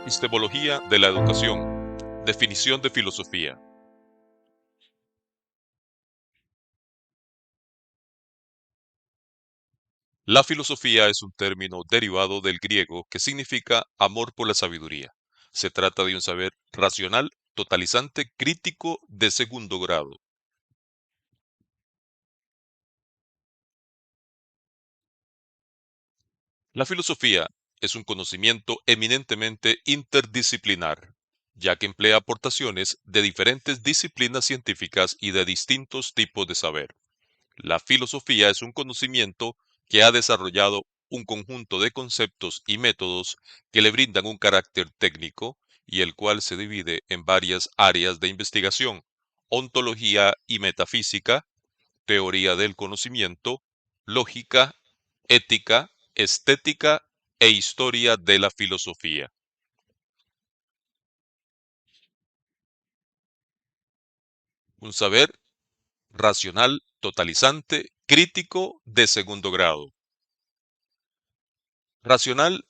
Epistemología de la educación. Definición de filosofía. La filosofía es un término derivado del griego que significa amor por la sabiduría. Se trata de un saber racional, totalizante, crítico de segundo grado. La filosofía es un conocimiento eminentemente interdisciplinar, ya que emplea aportaciones de diferentes disciplinas científicas y de distintos tipos de saber. La filosofía es un conocimiento que ha desarrollado un conjunto de conceptos y métodos que le brindan un carácter técnico y el cual se divide en varias áreas de investigación: ontología y metafísica, teoría del conocimiento, lógica, ética, estética e historia de la filosofía. Un saber racional, totalizante, crítico de segundo grado. Racional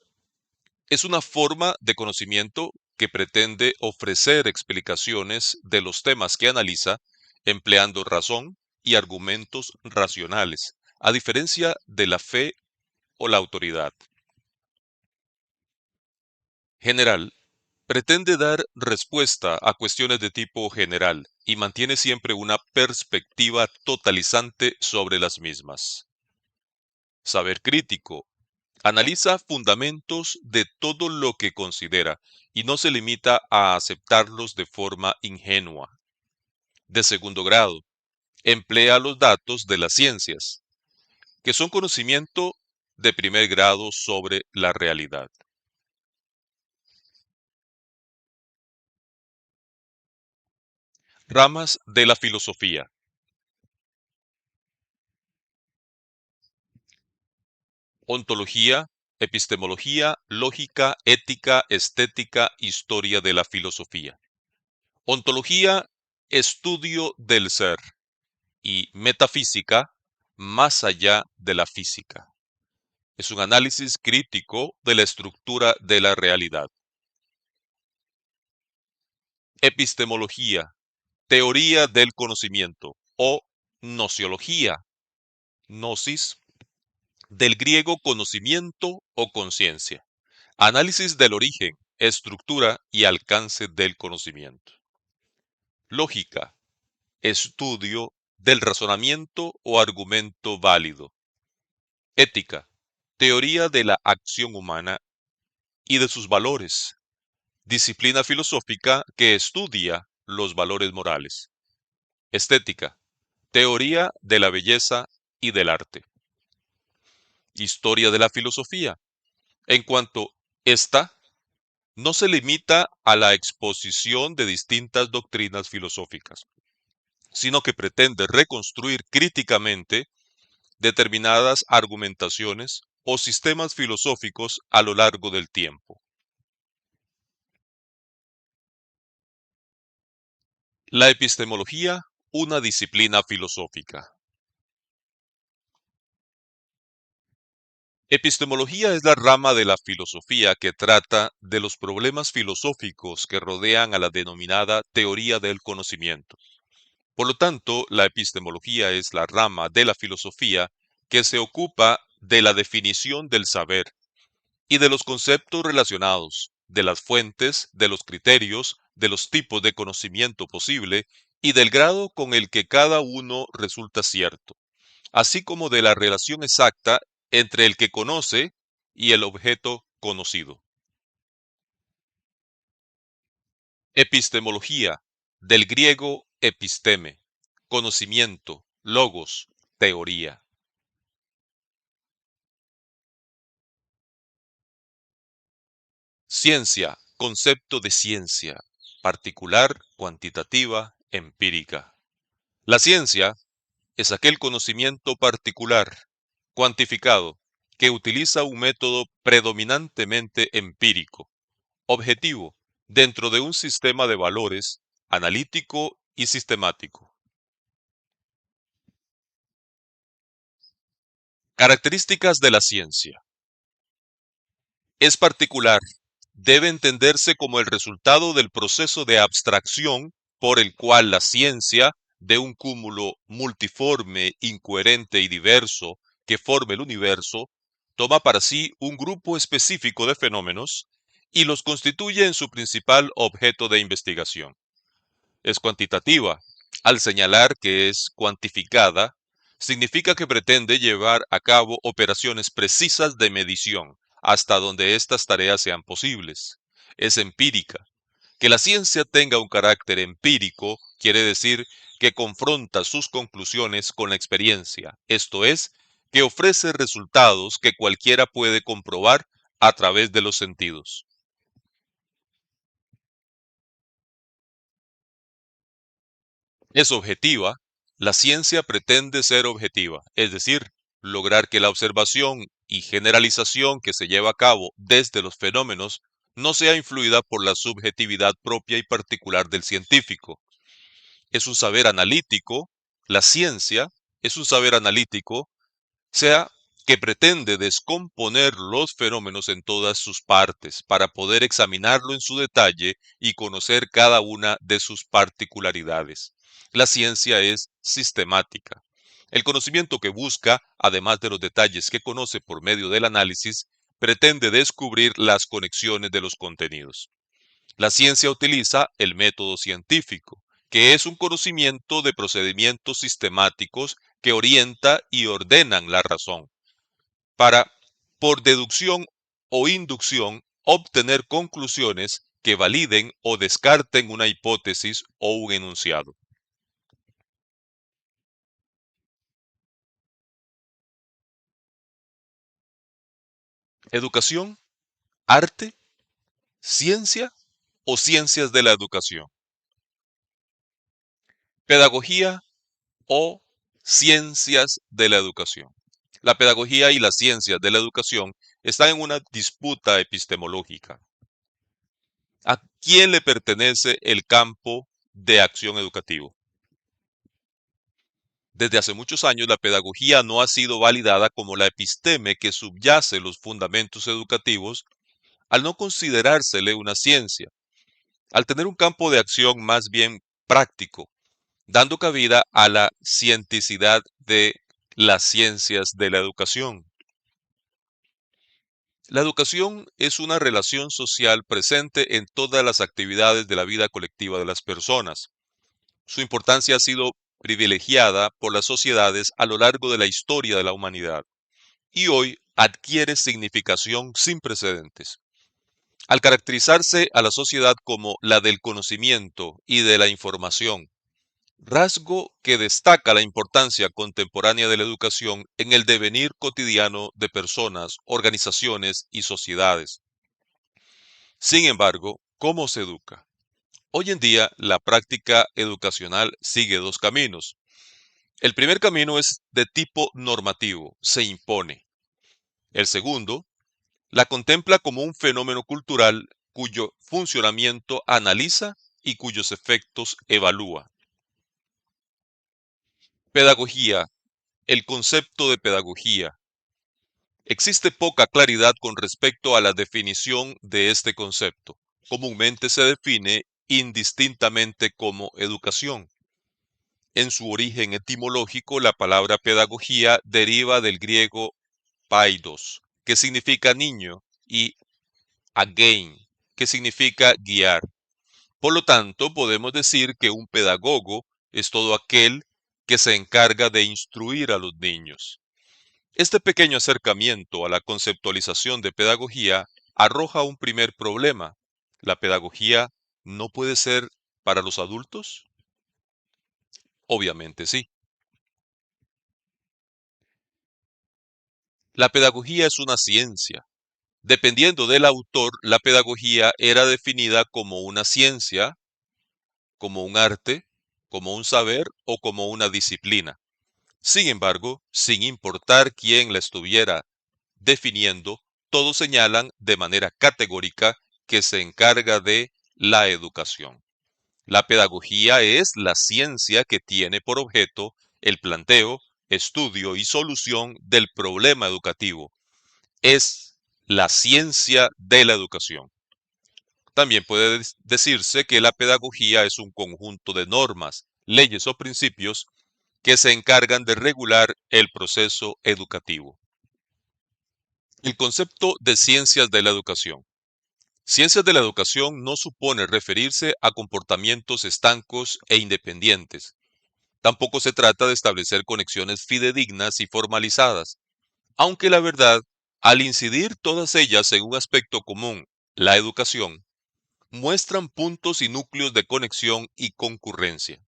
es una forma de conocimiento que pretende ofrecer explicaciones de los temas que analiza empleando razón y argumentos racionales, a diferencia de la fe o la autoridad. General pretende dar respuesta a cuestiones de tipo general y mantiene siempre una perspectiva totalizante sobre las mismas. Saber crítico analiza fundamentos de todo lo que considera y no se limita a aceptarlos de forma ingenua. De segundo grado, emplea los datos de las ciencias, que son conocimiento de primer grado sobre la realidad. Ramas de la filosofía. Ontología, epistemología, lógica, ética, estética, historia de la filosofía. Ontología, estudio del ser, y metafísica, más allá de la física. Es un análisis crítico de la estructura de la realidad. Epistemología, teoría del conocimiento o nociología, gnosis, del griego conocimiento o conciencia. Análisis del origen, estructura y alcance del conocimiento. Lógica, estudio del razonamiento o argumento válido. Ética, teoría de la acción humana y de sus valores. Disciplina filosófica que estudia los valores morales. Estética, teoría de la belleza y del arte. Historia de la filosofía. En cuanto esta no se limita a la exposición de distintas doctrinas filosóficas, sino que pretende reconstruir críticamente determinadas argumentaciones o sistemas filosóficos a lo largo del tiempo. La epistemología, una disciplina filosófica. Epistemología es la rama de la filosofía que trata de los problemas filosóficos que rodean a la denominada teoría del conocimiento. Por lo tanto, la epistemología es la rama de la filosofía que se ocupa de la definición del saber y de los conceptos relacionados, de las fuentes, de los criterios, de los tipos de conocimiento posible y del grado con el que cada uno resulta cierto, así como de la relación exacta entre el que conoce y el objeto conocido. Epistemología, del griego episteme, conocimiento, logos, teoría. Ciencia, concepto de ciencia, particular, cuantitativa, empírica. La ciencia es aquel conocimiento particular, cuantificado, que utiliza un método predominantemente empírico, objetivo, dentro de un sistema de valores analítico y sistemático. Características de la ciencia. Es particular, debe entenderse como el resultado del proceso de abstracción por el cual la ciencia, de un cúmulo multiforme, incoherente y diverso que forma el universo, toma para sí un grupo específico de fenómenos y los constituye en su principal objeto de investigación. Es cuantitativa. Al señalar que es cuantificada, significa que pretende llevar a cabo operaciones precisas de medición, hasta donde estas tareas sean posibles. Es empírica. Que la ciencia tenga un carácter empírico quiere decir que confronta sus conclusiones con la experiencia, esto es, que ofrece resultados que cualquiera puede comprobar a través de los sentidos. Es objetiva. La ciencia pretende ser objetiva, es decir, lograr que la observación y generalización que se lleva a cabo desde los fenómenos no sea influida por la subjetividad propia y particular del científico. Es un saber analítico. La ciencia es un saber analítico, sea que pretende descomponer los fenómenos en todas sus partes para poder examinarlo en su detalle y conocer cada una de sus particularidades. La ciencia es sistemática. El conocimiento que busca, además de los detalles que conoce por medio del análisis, pretende descubrir las conexiones de los contenidos. La ciencia utiliza el método científico, que es un conocimiento de procedimientos sistemáticos que orienta y ordenan la razón, para, por deducción o inducción, obtener conclusiones que validen o descarten una hipótesis o un enunciado. Educación, arte, ciencia o ciencias de la educación. Pedagogía o ciencias de la educación. La pedagogía y las ciencias de la educación están en una disputa epistemológica. ¿A quién le pertenece el campo de acción educativo? Desde hace muchos años la pedagogía no ha sido validada como la episteme que subyace los fundamentos educativos al no considerársele una ciencia, al tener un campo de acción más bien práctico, dando cabida a la cienticidad de las ciencias de la educación. La educación es una relación social presente en todas las actividades de la vida colectiva de las personas. Su importancia ha sido privilegiada por las sociedades a lo largo de la historia de la humanidad y hoy adquiere significación sin precedentes. Al caracterizarse a la sociedad como la del conocimiento y de la información, rasgo que destaca la importancia contemporánea de la educación en el devenir cotidiano de personas, organizaciones y sociedades. Sin embargo, ¿cómo se educa? Hoy en día, la práctica educacional sigue dos caminos. El primer camino es de tipo normativo, se impone. El segundo, la contempla como un fenómeno cultural cuyo funcionamiento analiza y cuyos efectos evalúa. Pedagogía. El concepto de pedagogía. Existe poca claridad con respecto a la definición de este concepto. Comúnmente se define indistintamente como educación. En su origen etimológico, la palabra pedagogía deriva del griego paidos, que significa niño, y agein, que significa guiar. Por lo tanto, podemos decir que un pedagogo es todo aquel que se encarga de instruir a los niños. Este pequeño acercamiento a la conceptualización de pedagogía arroja un primer problema. ¿La pedagogía no puede ser para los adultos? Obviamente sí. La pedagogía es una ciencia. Dependiendo del autor, la pedagogía era definida como una ciencia, como un arte, como un saber o como una disciplina. Sin embargo, sin importar quién la estuviera definiendo, todos señalan de manera categórica que se encarga de la educación. La pedagogía es la ciencia que tiene por objeto el planteo, estudio y solución del problema educativo. Es la ciencia de la educación. También puede decirse que la pedagogía es un conjunto de normas, leyes o principios que se encargan de regular el proceso educativo. El concepto de ciencias de la educación. Ciencias de la educación no supone referirse a comportamientos estancos e independientes. Tampoco se trata de establecer conexiones fidedignas y formalizadas, aunque la verdad, al incidir todas ellas en un aspecto común, la educación, muestran puntos y núcleos de conexión y concurrencia.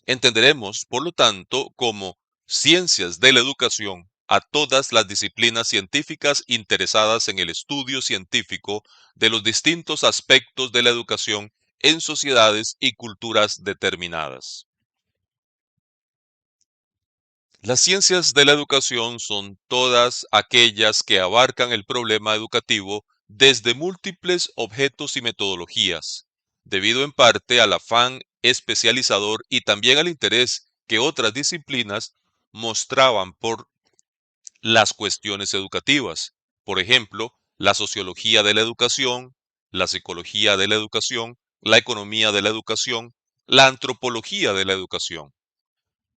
Entenderemos, por lo tanto, como ciencias de la educación a todas las disciplinas científicas interesadas en el estudio científico de los distintos aspectos de la educación en sociedades y culturas determinadas. Las ciencias de la educación son todas aquellas que abarcan el problema educativo desde múltiples objetos y metodologías, debido en parte al afán especializador y también al interés que otras disciplinas mostraban por las cuestiones educativas. Por ejemplo, la sociología de la educación, la psicología de la educación, la economía de la educación, la antropología de la educación,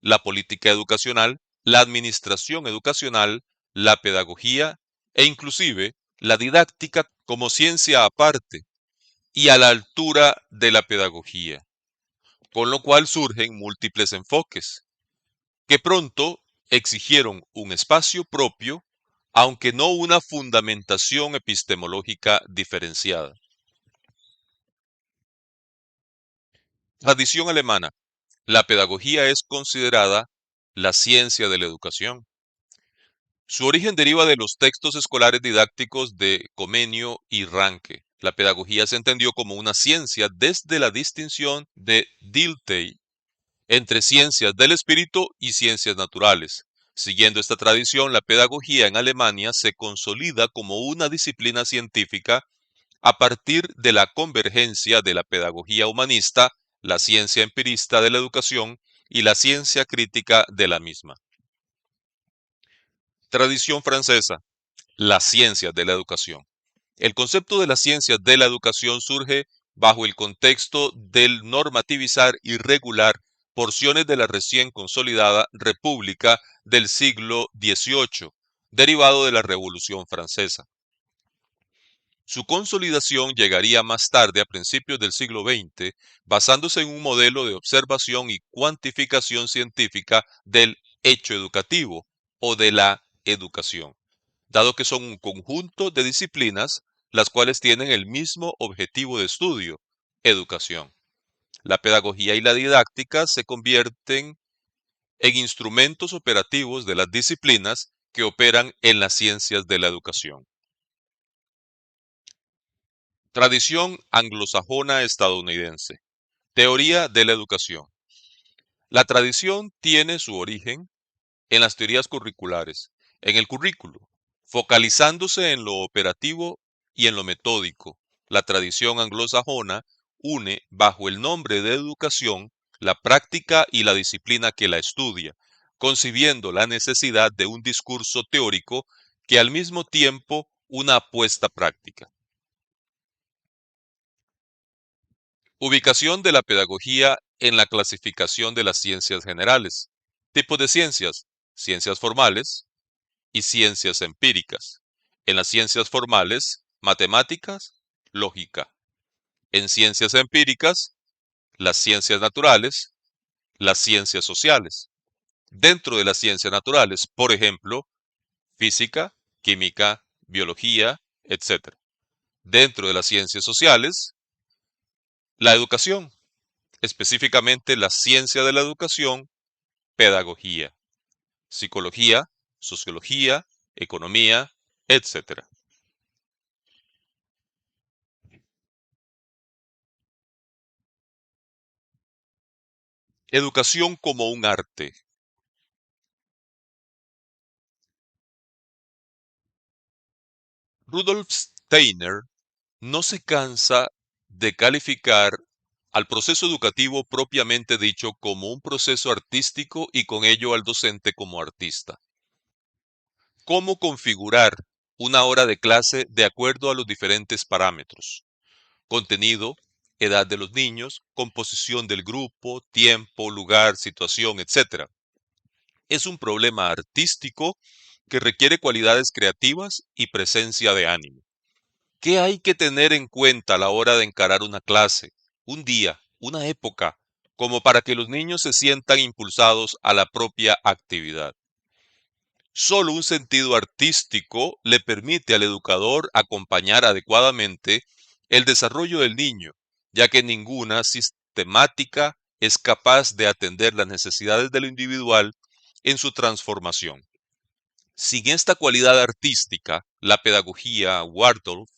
la política educacional, la administración educacional, la pedagogía e inclusive la didáctica como ciencia aparte y a la altura de la pedagogía, con lo cual surgen múltiples enfoques que pronto exigieron un espacio propio, aunque no una fundamentación epistemológica diferenciada. Tradición alemana. La pedagogía es considerada la ciencia de la educación. Su origen deriva de los textos escolares didácticos de Comenio y Ranke. La pedagogía se entendió como una ciencia desde la distinción de Dilthey entre ciencias del espíritu y ciencias naturales. Siguiendo esta tradición, la pedagogía en Alemania se consolida como una disciplina científica a partir de la convergencia de la pedagogía humanista, la ciencia empirista de la educación y la ciencia crítica de la misma. Tradición francesa. Las ciencias de la educación. El concepto de las ciencias de la educación surge bajo el contexto del normativizar y regular porciones de la recién consolidada República del siglo XVIII, derivado de la Revolución Francesa. Su consolidación llegaría más tarde, a principios del siglo XX, basándose en un modelo de observación y cuantificación científica del hecho educativo o de la educación, dado que son un conjunto de disciplinas las cuales tienen el mismo objetivo de estudio, educación. La pedagogía y la didáctica se convierten en instrumentos operativos de las disciplinas que operan en las ciencias de la educación. Tradición anglosajona estadounidense. Teoría de la educación. La tradición tiene su origen en las teorías curriculares, en el currículo, focalizándose en lo operativo y en lo metódico. La tradición anglosajona une bajo el nombre de educación la práctica y la disciplina que la estudia, concibiendo la necesidad de un discurso teórico que al mismo tiempo una apuesta práctica. Ubicación de la pedagogía en la clasificación de las ciencias generales. Tipos de ciencias: ciencias formales y ciencias empíricas. En las ciencias formales, matemáticas, lógica. En ciencias empíricas, las ciencias naturales, las ciencias sociales. Dentro de las ciencias naturales, por ejemplo, física, química, biología, etc. Dentro de las ciencias sociales, la educación, específicamente la ciencia de la educación, pedagogía, psicología, sociología, economía, etc. Educación como un arte. Rudolf Steiner no se cansa de calificar al proceso educativo propiamente dicho como un proceso artístico y con ello al docente como artista. ¿Cómo configurar una hora de clase de acuerdo a los diferentes parámetros? contenido, edad de los niños, composición del grupo, tiempo, lugar, situación, etc. Es un problema artístico que requiere cualidades creativas y presencia de ánimo. ¿Qué hay que tener en cuenta a la hora de encarar una clase, un día, una época, como para que los niños se sientan impulsados a la propia actividad? Solo un sentido artístico le permite al educador acompañar adecuadamente el desarrollo del niño, ya que ninguna sistemática es capaz de atender las necesidades de lo individual en su transformación. Sin esta cualidad artística, la pedagogía Waldorf,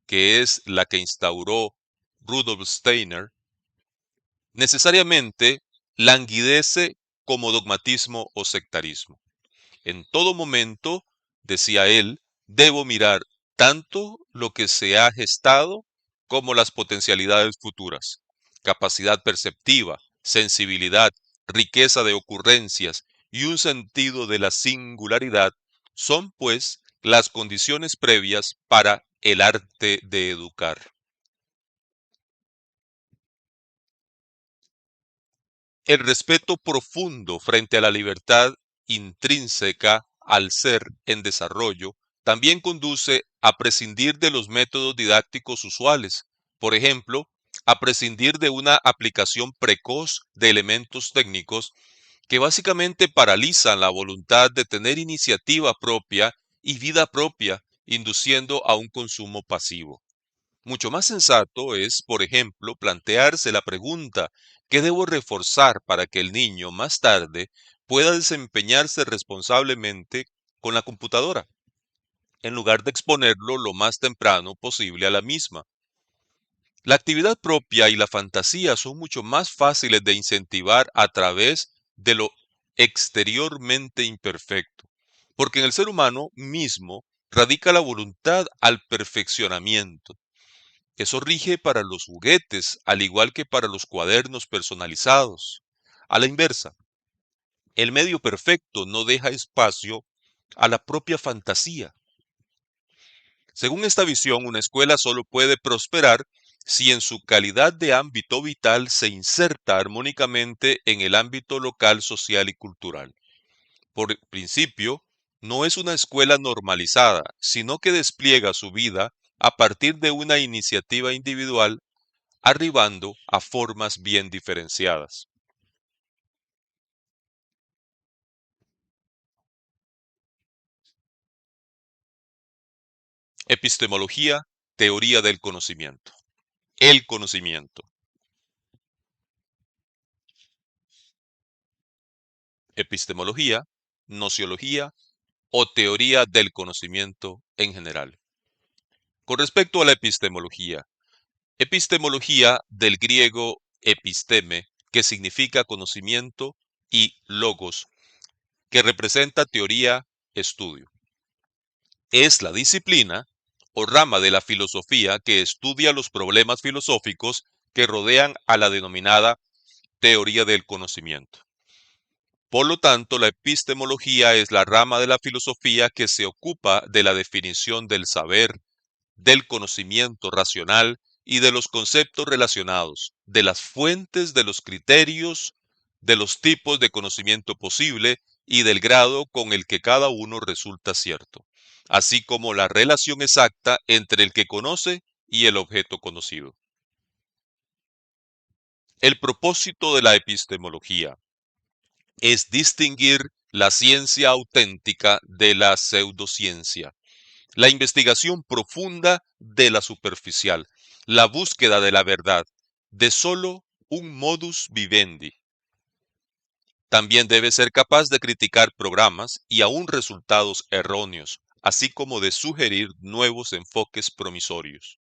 que es la que instauró Rudolf Steiner, necesariamente languidece como dogmatismo o sectarismo. En todo momento, decía él, debo mirar tanto lo que se ha gestado como las potencialidades futuras. Capacidad perceptiva, sensibilidad, riqueza de ocurrencias y un sentido de la singularidad son, pues, las condiciones previas para el arte de educar. El respeto profundo frente a la libertad intrínseca al ser en desarrollo también conduce a prescindir de los métodos didácticos usuales. Por ejemplo, a prescindir de una aplicación precoz de elementos técnicos que básicamente paralizan la voluntad de tener iniciativa propia y vida propia, induciendo a un consumo pasivo. Mucho más sensato es, por ejemplo, plantearse la pregunta: ¿qué debo reforzar para que el niño más tarde pueda desempeñarse responsablemente con la computadora, en lugar de exponerlo lo más temprano posible a la misma? La actividad propia y la fantasía son mucho más fáciles de incentivar a través de lo exteriormente imperfecto, porque en el ser humano mismo radica la voluntad al perfeccionamiento. Eso rige para los juguetes, al igual que para los cuadernos personalizados. A la inversa, el medio perfecto no deja espacio a la propia fantasía. Según esta visión, una escuela solo puede prosperar si en su calidad de ámbito vital se inserta armónicamente en el ámbito local, social y cultural. Por principio, no es una escuela normalizada, sino que despliega su vida a partir de una iniciativa individual, arribando a formas bien diferenciadas. Epistemología, teoría del conocimiento. El conocimiento. Epistemología, nociología o teoría del conocimiento en general. Con respecto a la epistemología del griego episteme, que significa conocimiento, y logos, que representa teoría, estudio. Es la disciplina o rama de la filosofía que estudia los problemas filosóficos que rodean a la denominada teoría del conocimiento. Por lo tanto, la epistemología es la rama de la filosofía que se ocupa de la definición del saber, del conocimiento racional y de los conceptos relacionados, de las fuentes de los criterios, de los tipos de conocimiento posible y del grado con el que cada uno resulta cierto, así como la relación exacta entre el que conoce y el objeto conocido. El propósito de la epistemología es distinguir la ciencia auténtica de la pseudociencia, la investigación profunda de la superficial, la búsqueda de la verdad, de solo un modus vivendi. También debe ser capaz de criticar programas y aún resultados erróneos, así como de sugerir nuevos enfoques promisorios.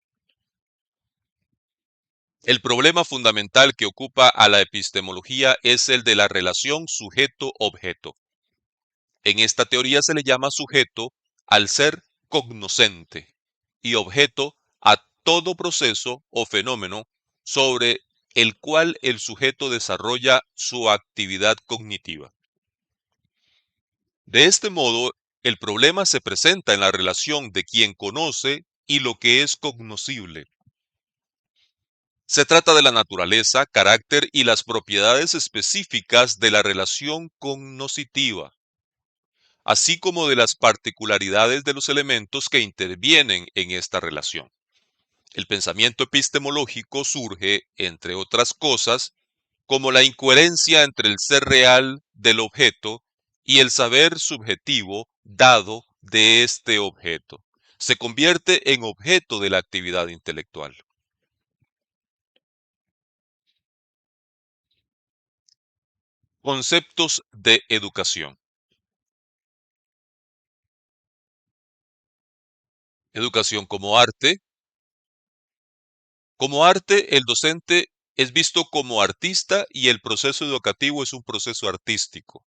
El problema fundamental que ocupa a la epistemología es el de la relación sujeto-objeto. En esta teoría se le llama sujeto al ser cognoscente y objeto a todo proceso o fenómeno sobre el cual el sujeto desarrolla su actividad cognitiva. De este modo, el problema se presenta en la relación de quien conoce y lo que es cognoscible. Se trata de la naturaleza, carácter y las propiedades específicas de la relación cognoscitiva, así como de las particularidades de los elementos que intervienen en esta relación. El pensamiento epistemológico surge, entre otras cosas, como la incoherencia entre el ser real del objeto y el saber subjetivo dado de este objeto. Se convierte en objeto de la actividad intelectual. Conceptos de educación. Educación como arte. Como arte, el docente es visto como artista y el proceso educativo es un proceso artístico.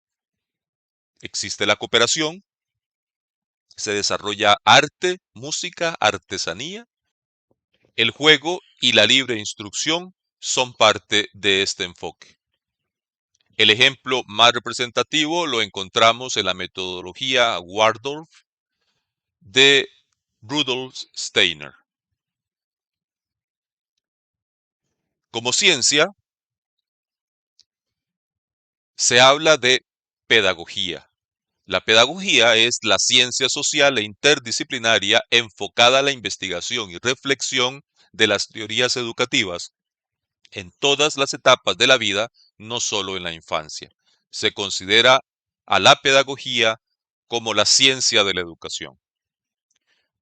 Existe la cooperación, se desarrolla arte, música, artesanía. El juego y la libre instrucción son parte de este enfoque. El ejemplo más representativo lo encontramos en la metodología Waldorf de Rudolf Steiner. Como ciencia, se habla de pedagogía. La pedagogía es la ciencia social e interdisciplinaria enfocada a la investigación y reflexión de las teorías educativas en todas las etapas de la vida, no solo en la infancia. Se considera a la pedagogía como la ciencia de la educación.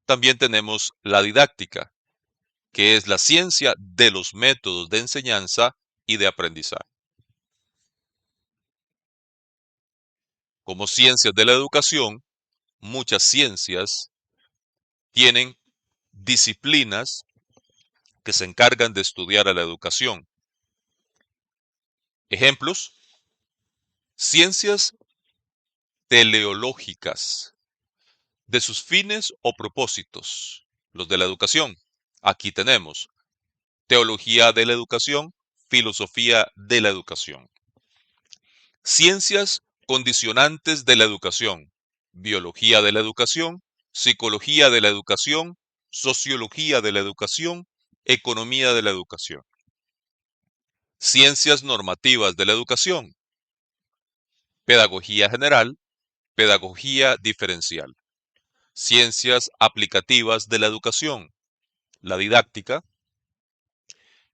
También tenemos la didáctica, que es la ciencia de los métodos de enseñanza y de aprendizaje. Como ciencias de la educación, muchas ciencias tienen disciplinas que se encargan de estudiar a la educación. Ejemplos: ciencias teleológicas, de sus fines o propósitos, los de la educación. Aquí tenemos teología de la educación, filosofía de la educación. Ciencias condicionantes de la educación, biología de la educación, psicología de la educación, sociología de la educación, economía de la educación. Ciencias normativas de la educación, pedagogía general, pedagogía diferencial. Ciencias aplicativas de la educación, la didáctica,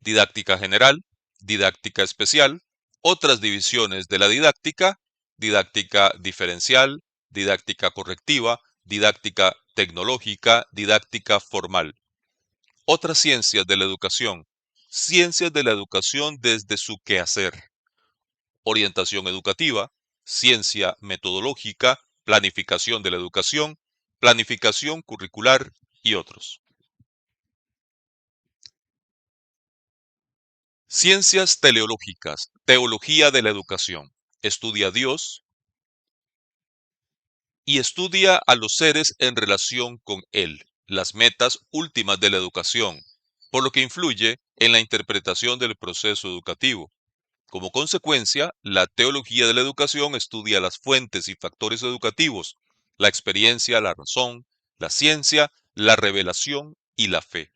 didáctica general, didáctica especial, otras divisiones de la didáctica, didáctica diferencial, didáctica correctiva, didáctica tecnológica, didáctica formal. Otras ciencias de la educación, ciencias de la educación desde su quehacer, orientación educativa, ciencia metodológica, planificación de la educación, planificación curricular y otros. Ciencias teleológicas, teología de la educación. Estudia a Dios y estudia a los seres en relación con Él, las metas últimas de la educación, por lo que influye en la interpretación del proceso educativo. Como consecuencia, la teología de la educación estudia las fuentes y factores educativos, la experiencia, la razón, la ciencia, la revelación y la fe.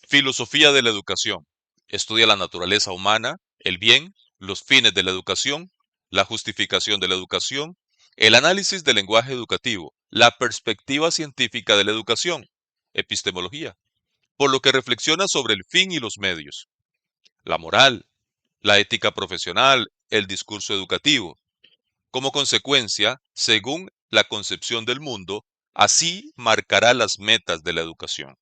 Filosofía de la educación. Estudia la naturaleza humana, el bien, los fines de la educación, la justificación de la educación, el análisis del lenguaje educativo, la perspectiva científica de la educación, epistemología, por lo que reflexiona sobre el fin y los medios, la moral, la ética profesional, el discurso educativo. Como consecuencia, según la concepción del mundo, así marcará las metas de la educación.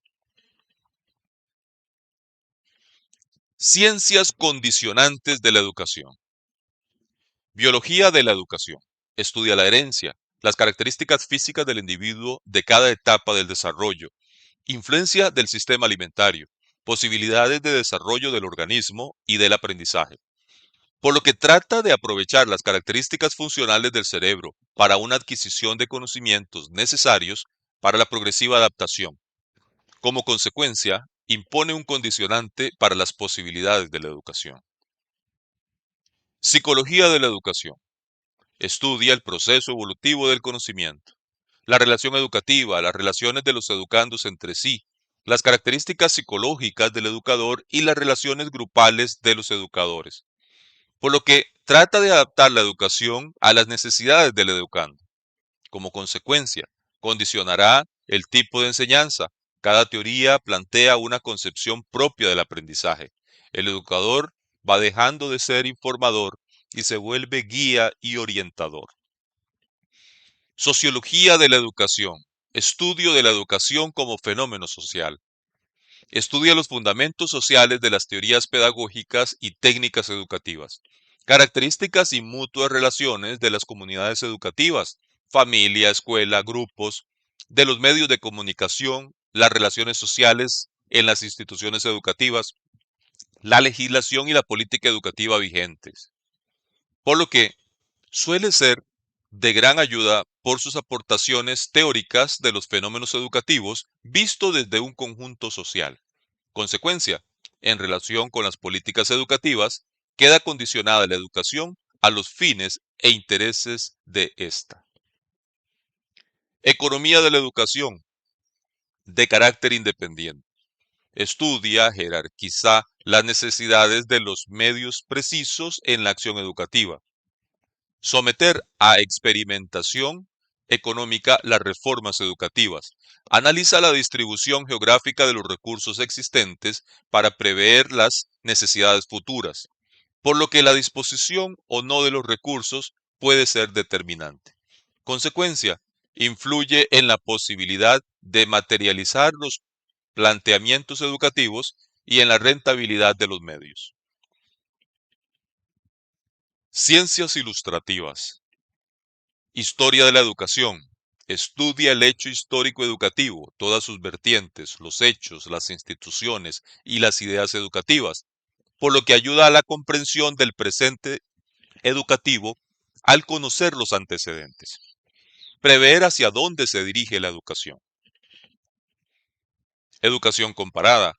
Ciencias condicionantes de la educación. Biología de la educación. Estudia la herencia, las características físicas del individuo de cada etapa del desarrollo, influencia del sistema alimentario, posibilidades de desarrollo del organismo y del aprendizaje. Por lo que trata de aprovechar las características funcionales del cerebro para una adquisición de conocimientos necesarios para la progresiva adaptación. Como consecuencia, impone un condicionante para las posibilidades de la educación. Psicología de la educación. Estudia el proceso evolutivo del conocimiento, la relación educativa, las relaciones de los educandos entre sí, las características psicológicas del educador y las relaciones grupales de los educadores, por lo que trata de adaptar la educación a las necesidades del educando. Como consecuencia, condicionará el tipo de enseñanza. Cada teoría plantea una concepción propia del aprendizaje. El educador va dejando de ser informador y se vuelve guía y orientador. Sociología de la educación. Estudio de la educación como fenómeno social. Estudia los fundamentos sociales de las teorías pedagógicas y técnicas educativas, características y mutuas relaciones de las comunidades educativas, familia, escuela, grupos, de los medios de comunicación, las relaciones sociales en las instituciones educativas, la legislación y la política educativa vigentes. Por lo que suele ser de gran ayuda por sus aportaciones teóricas de los fenómenos educativos visto desde un conjunto social. Consecuencia, en relación con las políticas educativas, queda condicionada la educación a los fines e intereses de esta. Economía de la educación, de carácter independiente. Estudia, jerarquiza las necesidades de los medios precisos en la acción educativa. Someter a experimentación económica las reformas educativas. Analiza la distribución geográfica de los recursos existentes para prever las necesidades futuras, por lo que la disposición o no de los recursos puede ser determinante. Consecuencia, influye en la posibilidad de materializar los planteamientos educativos y en la rentabilidad de los medios. Ciencias ilustrativas. Historia de la educación. Estudia el hecho histórico educativo, todas sus vertientes, los hechos, las instituciones y las ideas educativas, por lo que ayuda a la comprensión del presente educativo al conocer los antecedentes. Prever hacia dónde se dirige la educación. Educación comparada.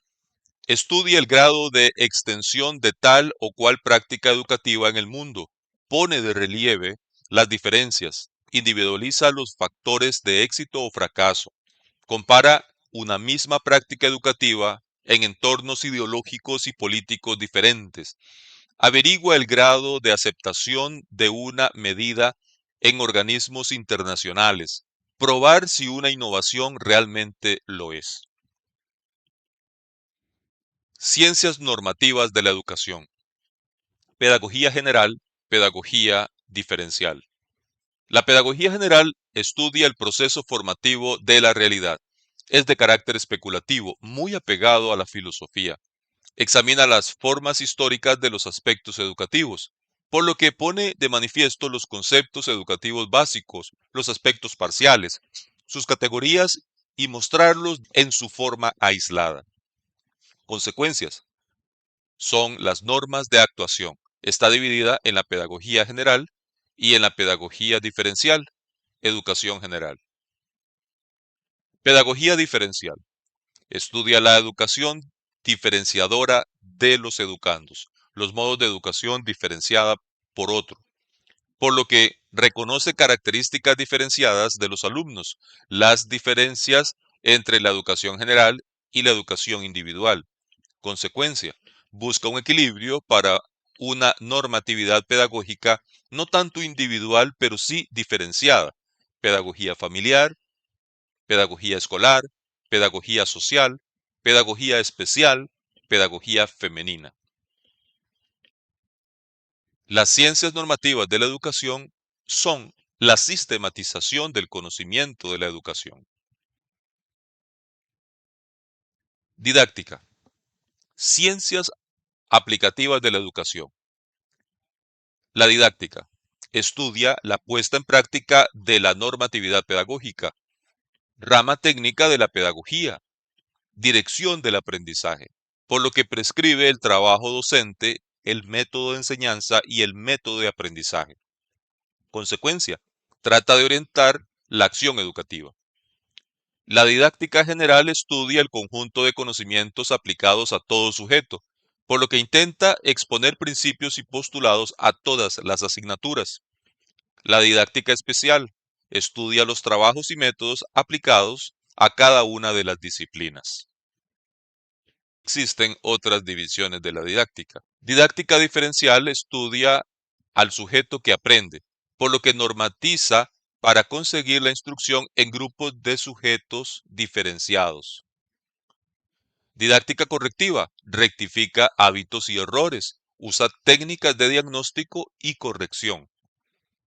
Estudia el grado de extensión de tal o cual práctica educativa en el mundo. Pone de relieve las diferencias. Individualiza los factores de éxito o fracaso. Compara una misma práctica educativa en entornos ideológicos y políticos diferentes. Averigua el grado de aceptación de una medida en organismos internacionales. Probar si una innovación realmente lo es. Ciencias normativas de la educación. Pedagogía general, pedagogía diferencial. La pedagogía general estudia el proceso formativo de la realidad. Es de carácter especulativo, muy apegado a la filosofía. Examina las formas históricas de los aspectos educativos, por lo que pone de manifiesto los conceptos educativos básicos, los aspectos parciales, sus categorías y mostrarlos en su forma aislada. Consecuencias son las normas de actuación. Está dividida en la pedagogía general y en la pedagogía diferencial, educación general. Pedagogía diferencial. Estudia la educación diferenciadora de los educandos, los modos de educación diferenciada por otro, por lo que reconoce características diferenciadas de los alumnos, las diferencias entre la educación general y la educación individual. Consecuencia, busca un equilibrio para una normatividad pedagógica no tanto individual, pero sí diferenciada. Pedagogía familiar, pedagogía escolar, pedagogía social, pedagogía especial, pedagogía femenina. Las ciencias normativas de la educación son la sistematización del conocimiento de la educación. Didáctica. Ciencias aplicativas de la educación. La didáctica estudia la puesta en práctica de la normatividad pedagógica, rama técnica de la pedagogía, dirección del aprendizaje, por lo que prescribe el trabajo docente, el método de enseñanza y el método de aprendizaje. Consecuencia, trata de orientar la acción educativa. La didáctica general estudia el conjunto de conocimientos aplicados a todo sujeto, por lo que intenta exponer principios y postulados a todas las asignaturas. La didáctica especial estudia los trabajos y métodos aplicados a cada una de las disciplinas. Existen otras divisiones de la didáctica. Didáctica diferencial estudia al sujeto que aprende, por lo que normatiza para conseguir la instrucción en grupos de sujetos diferenciados. Didáctica correctiva rectifica hábitos y errores, usa técnicas de diagnóstico y corrección.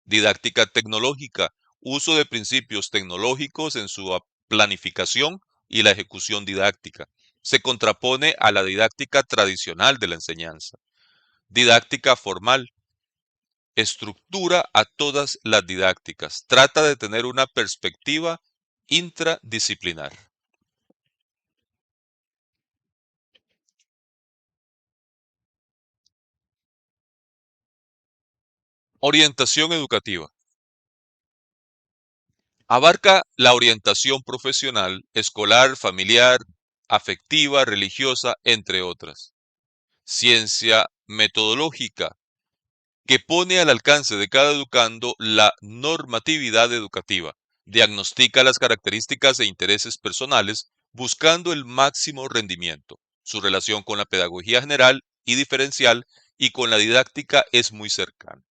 Didáctica tecnológica, uso de principios tecnológicos en su planificación y la ejecución didáctica. Se contrapone a la didáctica tradicional de la enseñanza. Didáctica formal, estructura a todas las didácticas. Trata de tener una perspectiva intradisciplinar. Orientación educativa. Abarca la orientación profesional, escolar, familiar, afectiva, religiosa, entre otras. Ciencia metodológica, que pone al alcance de cada educando la normatividad educativa. Diagnostica las características e intereses personales buscando el máximo rendimiento. Su relación con la pedagogía general y diferencial y con la didáctica es muy cercana.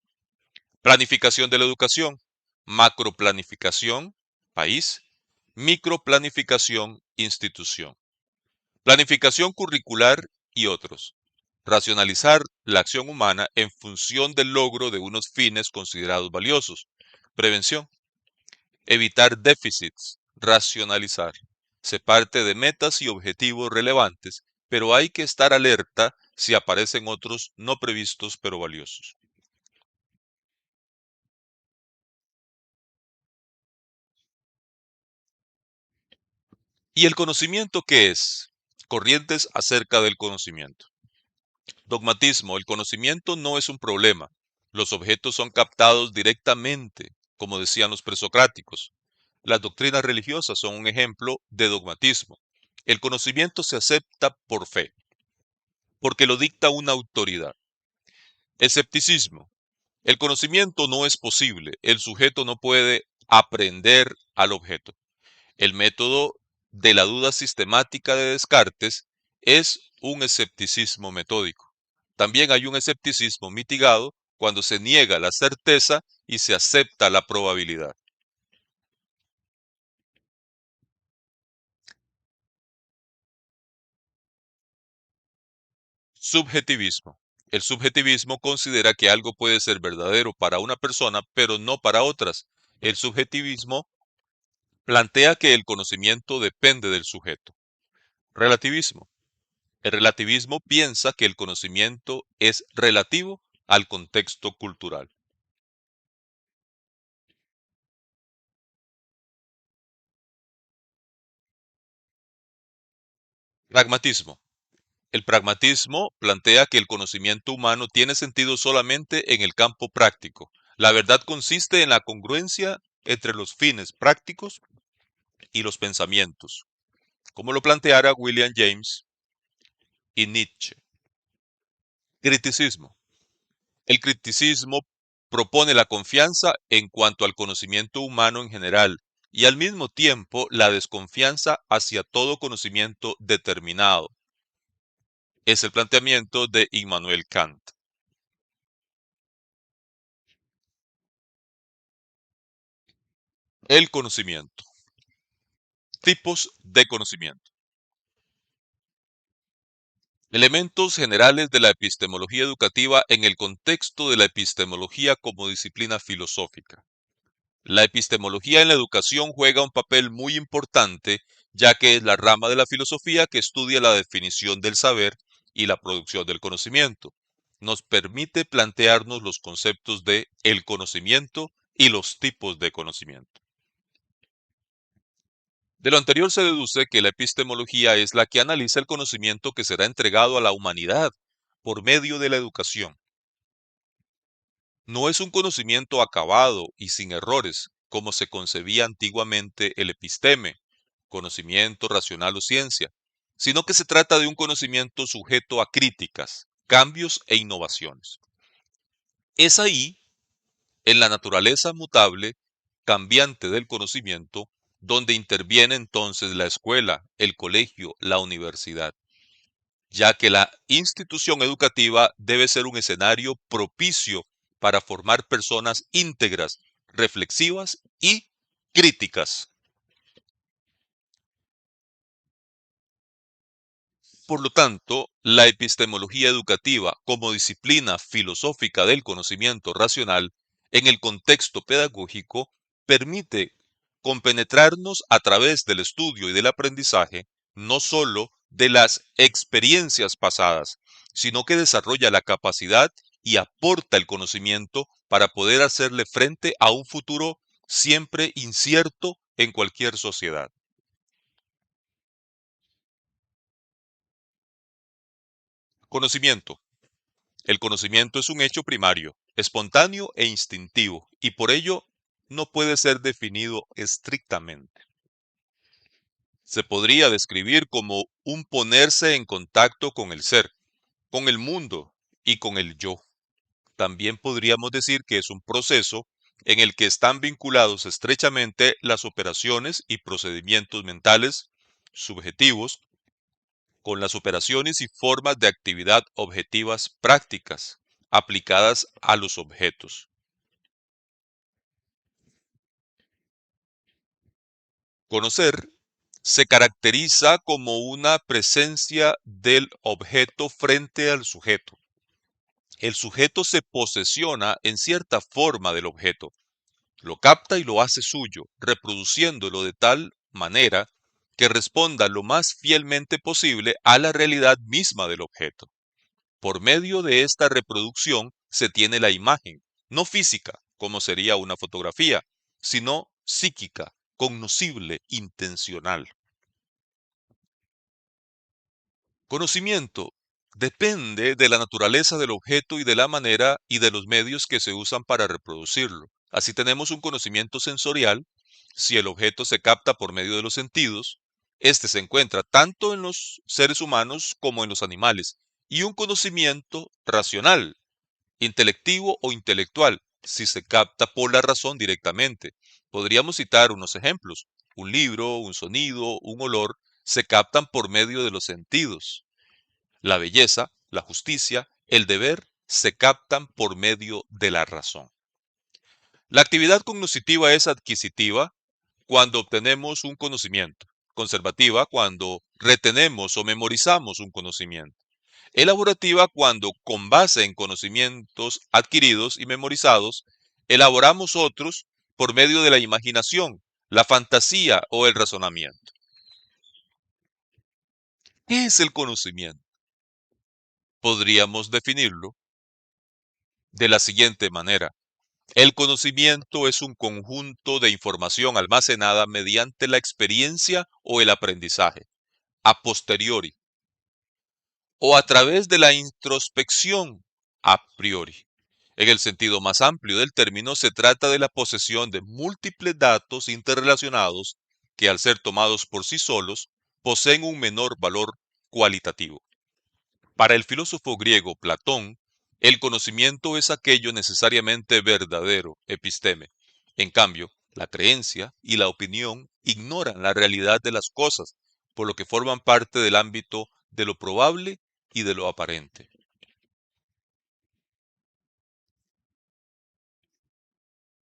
Planificación de la educación, macroplanificación, país, microplanificación, institución. Planificación curricular y otros. Racionalizar la acción humana en función del logro de unos fines considerados valiosos. Prevención. Evitar déficits. Racionalizar. Se parte de metas y objetivos relevantes, pero hay que estar alerta si aparecen otros no previstos pero valiosos. ¿Y el conocimiento qué es? Corrientes acerca del conocimiento. Dogmatismo. El conocimiento no es un problema. Los objetos son captados directamente, como decían los presocráticos. Las doctrinas religiosas son un ejemplo de dogmatismo. El conocimiento se acepta por fe, porque lo dicta una autoridad. Escepticismo. El conocimiento no es posible. El sujeto no puede aprender al objeto. El método de la duda sistemática de Descartes es un escepticismo metódico. También hay un escepticismo mitigado cuando se niega la certeza y se acepta la probabilidad. Subjetivismo. El subjetivismo considera que algo puede ser verdadero para una persona, pero no para otras. El subjetivismo plantea que el conocimiento depende del sujeto. Relativismo. El relativismo piensa que el conocimiento es relativo al contexto cultural. Pragmatismo. El pragmatismo plantea que el conocimiento humano tiene sentido solamente en el campo práctico. La verdad consiste en la congruencia entre los fines prácticos y los pensamientos, como lo planteara William James y Nietzsche. Criticismo. El criticismo propone la confianza en cuanto al conocimiento humano en general y al mismo tiempo la desconfianza hacia todo conocimiento determinado. Es el planteamiento de Immanuel Kant. El conocimiento. Tipos de conocimiento. Elementos generales de la epistemología educativa en el contexto de la epistemología como disciplina filosófica. La epistemología en la educación juega un papel muy importante, ya que es la rama de la filosofía que estudia la definición del saber y la producción del conocimiento. Nos permite plantearnos los conceptos de el conocimiento y los tipos de conocimiento. De lo anterior se deduce que la epistemología es la que analiza el conocimiento que será entregado a la humanidad por medio de la educación. No es un conocimiento acabado y sin errores, como se concebía antiguamente el episteme, conocimiento racional o ciencia, sino que se trata de un conocimiento sujeto a críticas, cambios e innovaciones. Es ahí, en la naturaleza mutable, cambiante del conocimiento, donde interviene entonces la escuela, el colegio, la universidad. ya que la institución educativa debe ser un escenario propicio para formar personas íntegras, reflexivas y críticas. Por lo tanto, la epistemología educativa como disciplina filosófica del conocimiento racional en el contexto pedagógico permite compenetrarnos a través del estudio y del aprendizaje no sólo de las experiencias pasadas, sino que desarrolla la capacidad y aporta el conocimiento para poder hacerle frente a un futuro siempre incierto en cualquier sociedad. Conocimiento. El conocimiento es un hecho primario, espontáneo e instintivo, y por ello no puede ser definido estrictamente. Se podría describir como un ponerse en contacto con el ser, con el mundo y con el yo. También podríamos decir que es un proceso en el que están vinculados estrechamente las operaciones y procedimientos mentales subjetivos con las operaciones y formas de actividad objetivas prácticas aplicadas a los objetos. Conocer se caracteriza como una presencia del objeto frente al sujeto. El sujeto se posesiona en cierta forma del objeto, lo capta y lo hace suyo, reproduciéndolo de tal manera que responda lo más fielmente posible a la realidad misma del objeto. Por medio de esta reproducción se tiene la imagen, no física, como sería una fotografía, sino psíquica, cognoscible, intencional. Conocimiento depende de la naturaleza del objeto y de la manera y de los medios que se usan para reproducirlo. Así tenemos un conocimiento sensorial. Si el objeto se capta por medio de los sentidos, este se encuentra tanto en los seres humanos como en los animales. Y un conocimiento racional, intelectivo o intelectual, si se capta por la razón directamente. Podríamos citar unos ejemplos. Un libro, un sonido, un olor, se captan por medio de los sentidos. La belleza, la justicia, el deber, se captan por medio de la razón. La actividad cognitiva es adquisitiva cuando obtenemos un conocimiento, conservativa cuando retenemos o memorizamos un conocimiento, elaborativa cuando, con base en conocimientos adquiridos y memorizados, elaboramos otros por medio de la imaginación, la fantasía o el razonamiento. ¿Qué es el conocimiento? Podríamos definirlo de la siguiente manera. El conocimiento es un conjunto de información almacenada mediante la experiencia o el aprendizaje, a posteriori, o a través de la introspección, a priori. En el sentido más amplio del término, se trata de la posesión de múltiples datos interrelacionados que, al ser tomados por sí solos, poseen un menor valor cualitativo. Para el filósofo griego Platón, el conocimiento es aquello necesariamente verdadero, episteme. En cambio, la creencia y la opinión ignoran la realidad de las cosas, por lo que forman parte del ámbito de lo probable y de lo aparente.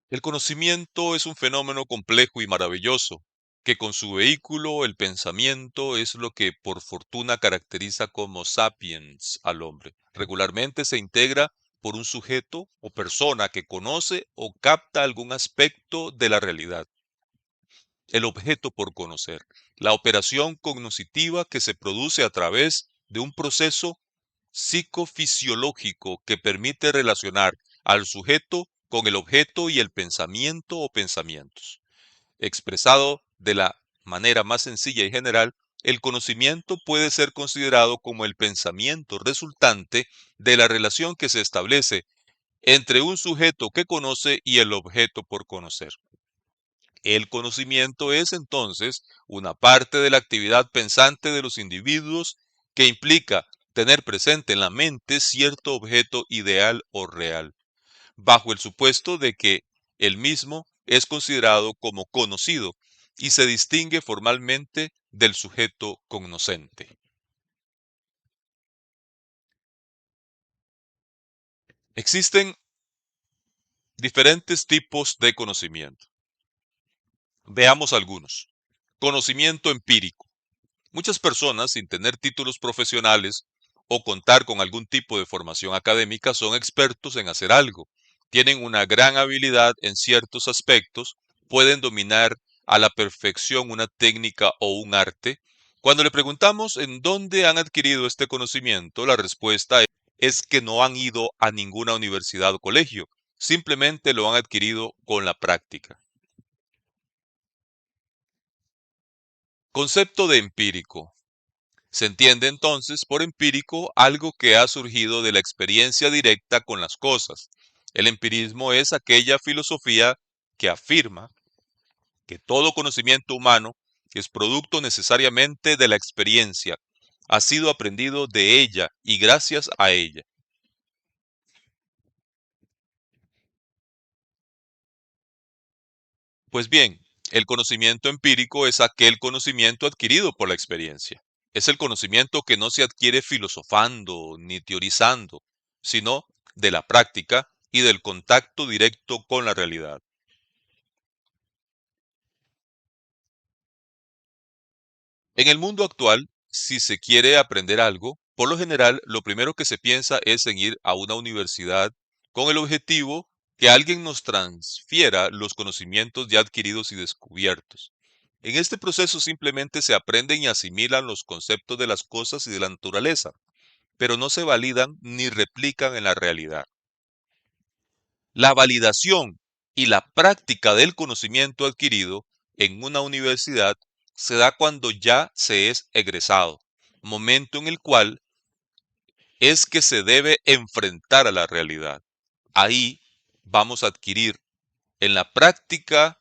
El conocimiento es un fenómeno complejo y maravilloso, que con su vehículo, el pensamiento, es lo que por fortuna caracteriza como sapiens al hombre. Regularmente se integra por un sujeto o persona que conoce o capta algún aspecto de la realidad. El objeto por conocer, la operación cognoscitiva que se produce a través de un proceso psicofisiológico que permite relacionar al sujeto con el objeto y el pensamiento o pensamientos. Expresado de la manera más sencilla y general, el conocimiento puede ser considerado como el pensamiento resultante de la relación que se establece entre un sujeto que conoce y el objeto por conocer. El conocimiento es entonces una parte de la actividad pensante de los individuos que implica tener presente en la mente cierto objeto ideal o real, bajo el supuesto de que el mismo es considerado como conocido y se distingue formalmente del sujeto cognoscente. Existen diferentes tipos de conocimiento. Veamos algunos. Conocimiento empírico. Muchas personas, sin tener títulos profesionales o contar con algún tipo de formación académica, son expertos en hacer algo. Tienen una gran habilidad en ciertos aspectos, pueden dominar a la perfección una técnica o un arte. Cuando le preguntamos en dónde han adquirido este conocimiento, la respuesta es que no han ido a ninguna universidad o colegio, simplemente lo han adquirido con la práctica. Concepto de empírico. Se entiende entonces por empírico algo que ha surgido de la experiencia directa con las cosas. El empirismo es aquella filosofía que afirma que todo conocimiento humano es producto necesariamente de la experiencia, ha sido aprendido de ella y gracias a ella. Pues bien, el conocimiento empírico es aquel conocimiento adquirido por la experiencia. Es el conocimiento que no se adquiere filosofando ni teorizando, sino de la práctica y del contacto directo con la realidad. En el mundo actual, si se quiere aprender algo, por lo general lo primero que se piensa es en ir a una universidad con el objetivo que alguien nos transfiera los conocimientos ya adquiridos y descubiertos. En este proceso simplemente se aprenden y asimilan los conceptos de las cosas y de la naturaleza, pero no se validan ni replican en la realidad. La validación y la práctica del conocimiento adquirido en una universidad se da cuando ya se es egresado, momento en el cual es que se debe enfrentar a la realidad. Ahí vamos a adquirir en la práctica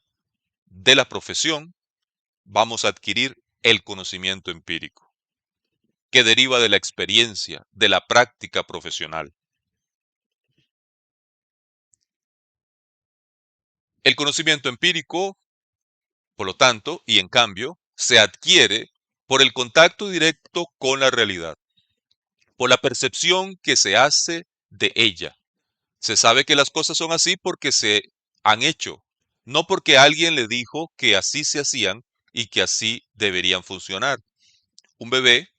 de la profesión, vamos a adquirir el conocimiento empírico, que deriva de la experiencia, de la práctica profesional. El conocimiento empírico, por lo tanto, y en cambio, se adquiere por el contacto directo con la realidad, por la percepción que se hace de ella. Se sabe que las cosas son así porque se han hecho, no porque alguien le dijo que así se hacían y que así deberían funcionar. Un bebé,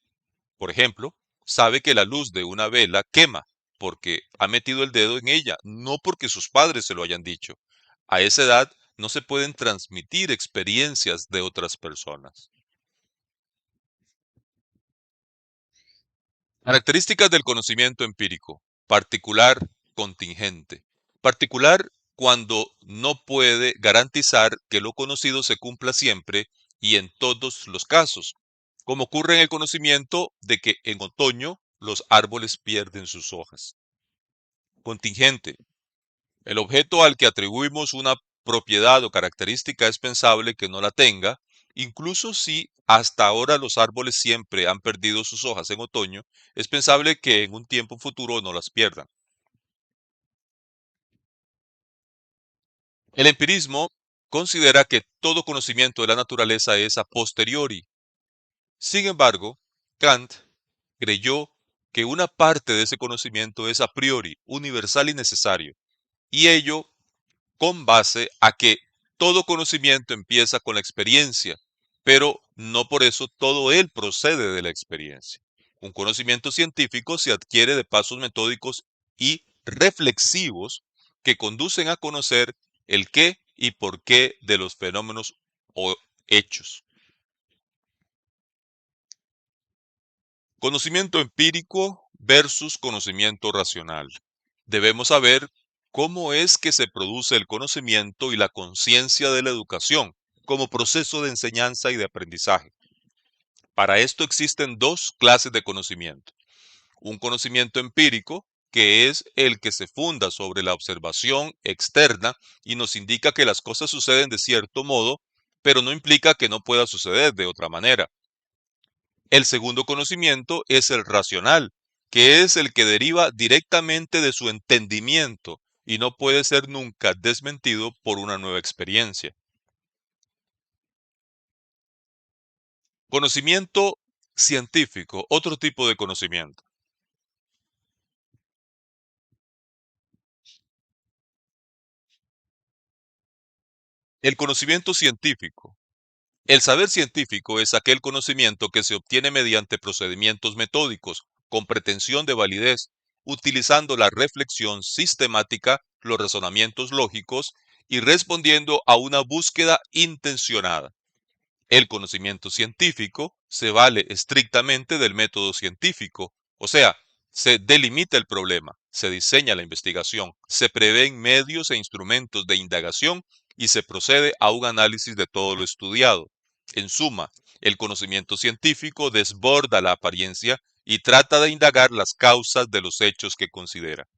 por ejemplo, sabe que la luz de una vela quema porque ha metido el dedo en ella, no porque sus padres se lo hayan dicho. A esa edad no se pueden transmitir experiencias de otras personas. Características del conocimiento empírico. Particular, contingente. Particular cuando no puede garantizar que lo conocido se cumpla siempre y en todos los casos, como ocurre en el conocimiento de que en otoño los árboles pierden sus hojas. Contingente. El objeto al que atribuimos una propiedad o característica es pensable que no la tenga, incluso si hasta ahora los árboles siempre han perdido sus hojas en otoño, es pensable que en un tiempo futuro no las pierdan. El empirismo considera que todo conocimiento de la naturaleza es a posteriori. Sin embargo, Kant creyó que una parte de ese conocimiento es a priori, universal y necesario, y ello con base a que todo conocimiento empieza con la experiencia, pero no por eso todo él procede de la experiencia. Un conocimiento científico se adquiere de pasos metódicos y reflexivos que conducen a conocer el qué y por qué de los fenómenos o hechos. Conocimiento empírico versus conocimiento racional. Debemos saber cómo es que se produce el conocimiento y la conciencia de la educación como proceso de enseñanza y de aprendizaje. Para esto existen dos clases de conocimiento. Un conocimiento empírico, que es el que se funda sobre la observación externa y nos indica que las cosas suceden de cierto modo, pero no implica que no pueda suceder de otra manera. El segundo conocimiento es el racional, que es el que deriva directamente de su entendimiento y no puede ser nunca desmentido por una nueva experiencia. Conocimiento científico, otro tipo de conocimiento. El conocimiento científico. El saber científico es aquel conocimiento que se obtiene mediante procedimientos metódicos, con pretensión de validez, utilizando la reflexión sistemática, los razonamientos lógicos y respondiendo a una búsqueda intencionada. El conocimiento científico se vale estrictamente del método científico, o sea, se delimita el problema, se diseña la investigación, se prevén medios e instrumentos de indagación y se procede a un análisis de todo lo estudiado. En suma, el conocimiento científico desborda la apariencia y trata de indagar las causas de los hechos que considera.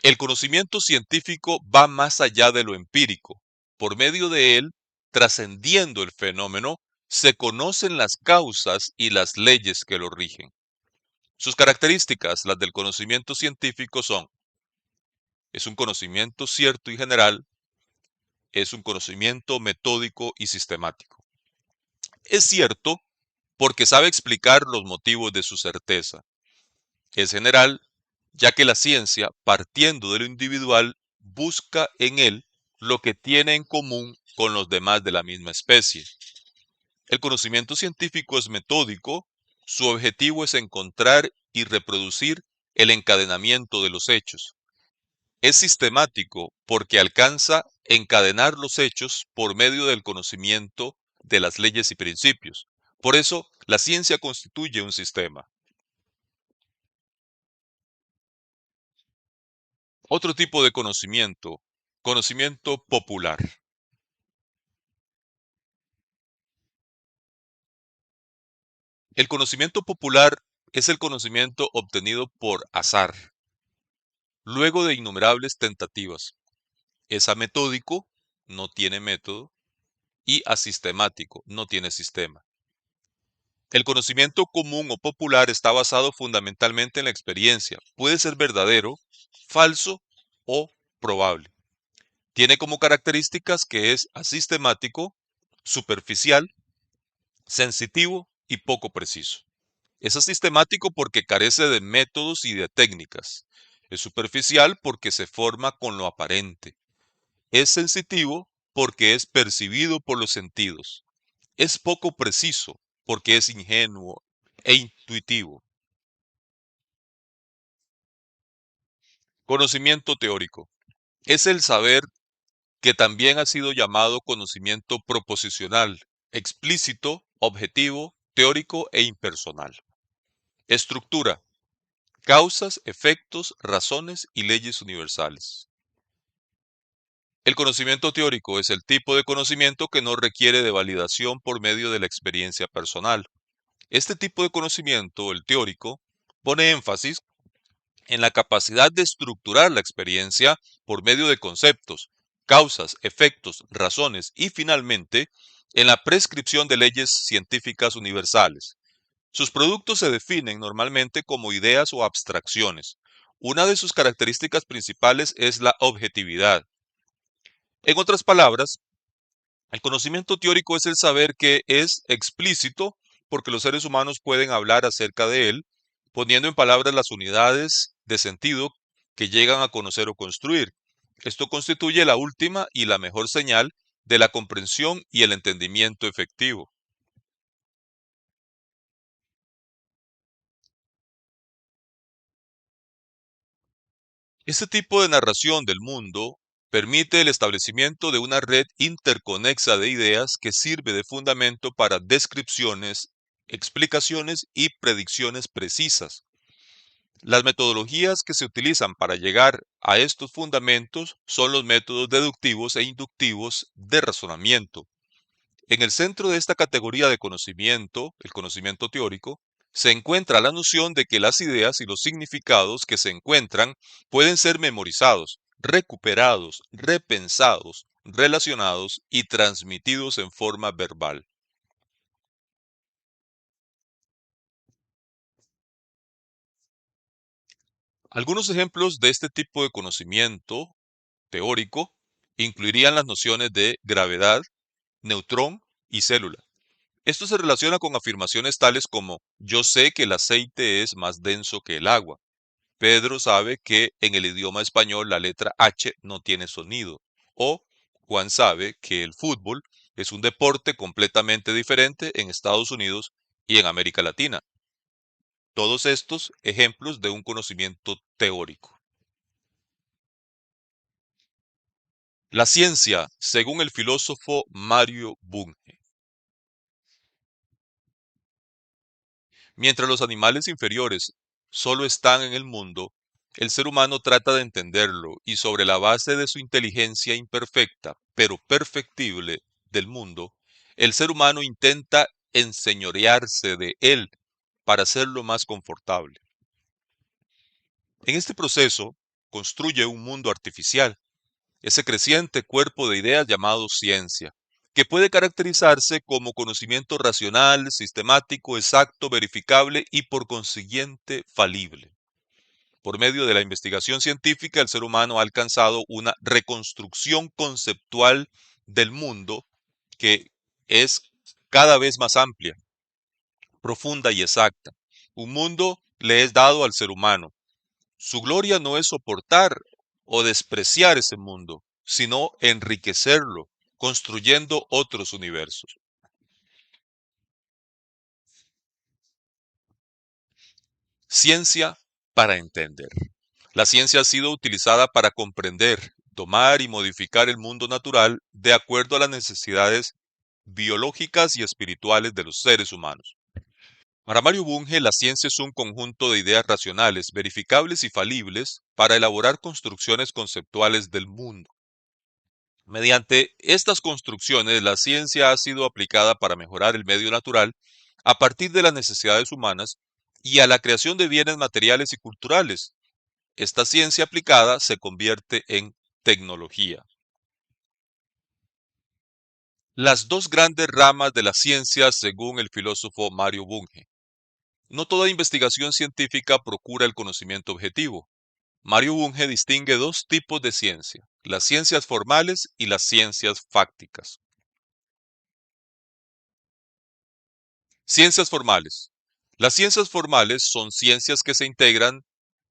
El conocimiento científico va más allá de lo empírico. Por medio de él, trascendiendo el fenómeno, se conocen las causas y las leyes que lo rigen. Sus características, las del conocimiento científico, son: es un conocimiento cierto y general, es un conocimiento metódico y sistemático. Es cierto porque sabe explicar los motivos de su certeza. Es general, ya que la ciencia, partiendo de lo individual, busca en él lo que tiene en común con los demás de la misma especie. El conocimiento científico es metódico, su objetivo es encontrar y reproducir el encadenamiento de los hechos. Es sistemático porque alcanza encadenar los hechos por medio del conocimiento de las leyes y principios. Por eso, la ciencia constituye un sistema. Otro tipo de conocimiento, conocimiento popular. El conocimiento popular es el conocimiento obtenido por azar, luego de innumerables tentativas. Es ametódico, no tiene método, y asistemático, no tiene sistema. El conocimiento común o popular está basado fundamentalmente en la experiencia. Puede ser verdadero, falso o probable. Tiene como características que es asistemático, superficial, sensitivo y poco preciso. Es asistemático porque carece de métodos y de técnicas. Es superficial porque se forma con lo aparente. Es sensitivo porque es percibido por los sentidos. Es poco preciso porque es ingenuo e intuitivo. Conocimiento teórico. Es el saber que también ha sido llamado conocimiento proposicional, explícito, objetivo, teórico e impersonal. Estructura: causas, efectos, razones y leyes universales. El conocimiento teórico es el tipo de conocimiento que no requiere de validación por medio de la experiencia personal. Este tipo de conocimiento, el teórico, pone énfasis en la capacidad de estructurar la experiencia por medio de conceptos, causas, efectos, razones y finalmente en la prescripción de leyes científicas universales. Sus productos se definen normalmente como ideas o abstracciones. Una de sus características principales es la objetividad. En otras palabras, el conocimiento teórico es el saber que es explícito porque los seres humanos pueden hablar acerca de él, poniendo en palabras las unidades de sentido que llegan a conocer o construir. Esto constituye la última y la mejor señal de la comprensión y el entendimiento efectivo. Este tipo de narración del mundo permite el establecimiento de una red interconexa de ideas que sirve de fundamento para descripciones, explicaciones y predicciones precisas. Las metodologías que se utilizan para llegar a estos fundamentos son los métodos deductivos e inductivos de razonamiento. En el centro de esta categoría de conocimiento, el conocimiento teórico, se encuentra la noción de que las ideas y los significados que se encuentran pueden ser memorizados, recuperados, repensados, relacionados y transmitidos en forma verbal. Algunos ejemplos de este tipo de conocimiento teórico incluirían las nociones de gravedad, neutrón y célula. Esto se relaciona con afirmaciones tales como: yo sé que el aceite es más denso que el agua. Pedro sabe que en el idioma español la letra H no tiene sonido. O Juan sabe que el fútbol es un deporte completamente diferente en Estados Unidos y en América Latina. Todos estos ejemplos de un conocimiento teórico. La ciencia, según el filósofo Mario Bunge. Mientras los animales inferiores solo están en el mundo, el ser humano trata de entenderlo y sobre la base de su inteligencia imperfecta, pero perfectible del mundo, el ser humano intenta enseñorearse de él para hacerlo más confortable. En este proceso, construye un mundo artificial, ese creciente cuerpo de ideas llamado ciencia, que puede caracterizarse como conocimiento racional, sistemático, exacto, verificable y por consiguiente falible. Por medio de la investigación científica, el ser humano ha alcanzado una reconstrucción conceptual del mundo que es cada vez más amplia, profunda y exacta. Un mundo le es dado al ser humano. Su gloria no es soportar o despreciar ese mundo, sino enriquecerlo, construyendo otros universos. Ciencia para entender. La ciencia ha sido utilizada para comprender, domar y modificar el mundo natural de acuerdo a las necesidades biológicas y espirituales de los seres humanos. Para Mario Bunge, la ciencia es un conjunto de ideas racionales, verificables y falibles para elaborar construcciones conceptuales del mundo. Mediante estas construcciones, la ciencia ha sido aplicada para mejorar el medio natural a partir de las necesidades humanas y a la creación de bienes materiales y culturales. Esta ciencia aplicada se convierte en tecnología. Las dos grandes ramas de la ciencia según el filósofo Mario Bunge. No toda investigación científica procura el conocimiento objetivo. Mario Bunge distingue dos tipos de ciencia, las ciencias formales y las ciencias fácticas. Ciencias formales. Las ciencias formales son ciencias que se integran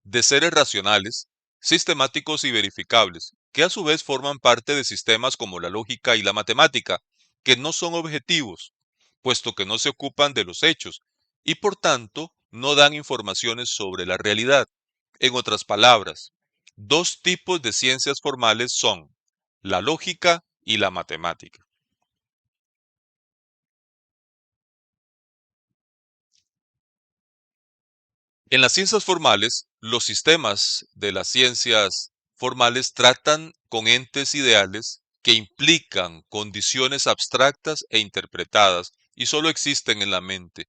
de seres racionales, sistemáticos y verificables, que a su vez forman parte de sistemas como la lógica y la matemática, que no son objetivos, puesto que no se ocupan de los hechos y por tanto no dan informaciones sobre la realidad. En otras palabras, dos tipos de ciencias formales son la lógica y la matemática. En las ciencias formales, los sistemas de las ciencias formales tratan con entes ideales que implican condiciones abstractas e interpretadas y solo existen en la mente.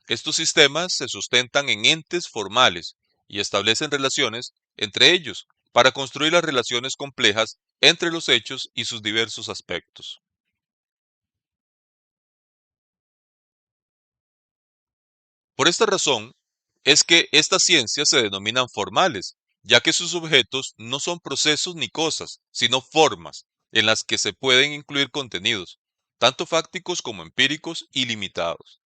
Estos sistemas se sustentan en entes formales y establecen relaciones entre ellos para construir las relaciones complejas entre los hechos y sus diversos aspectos. Por esta razón, es que estas ciencias se denominan formales, ya que sus objetos no son procesos ni cosas, sino formas en las que se pueden incluir contenidos, tanto fácticos como empíricos y limitados,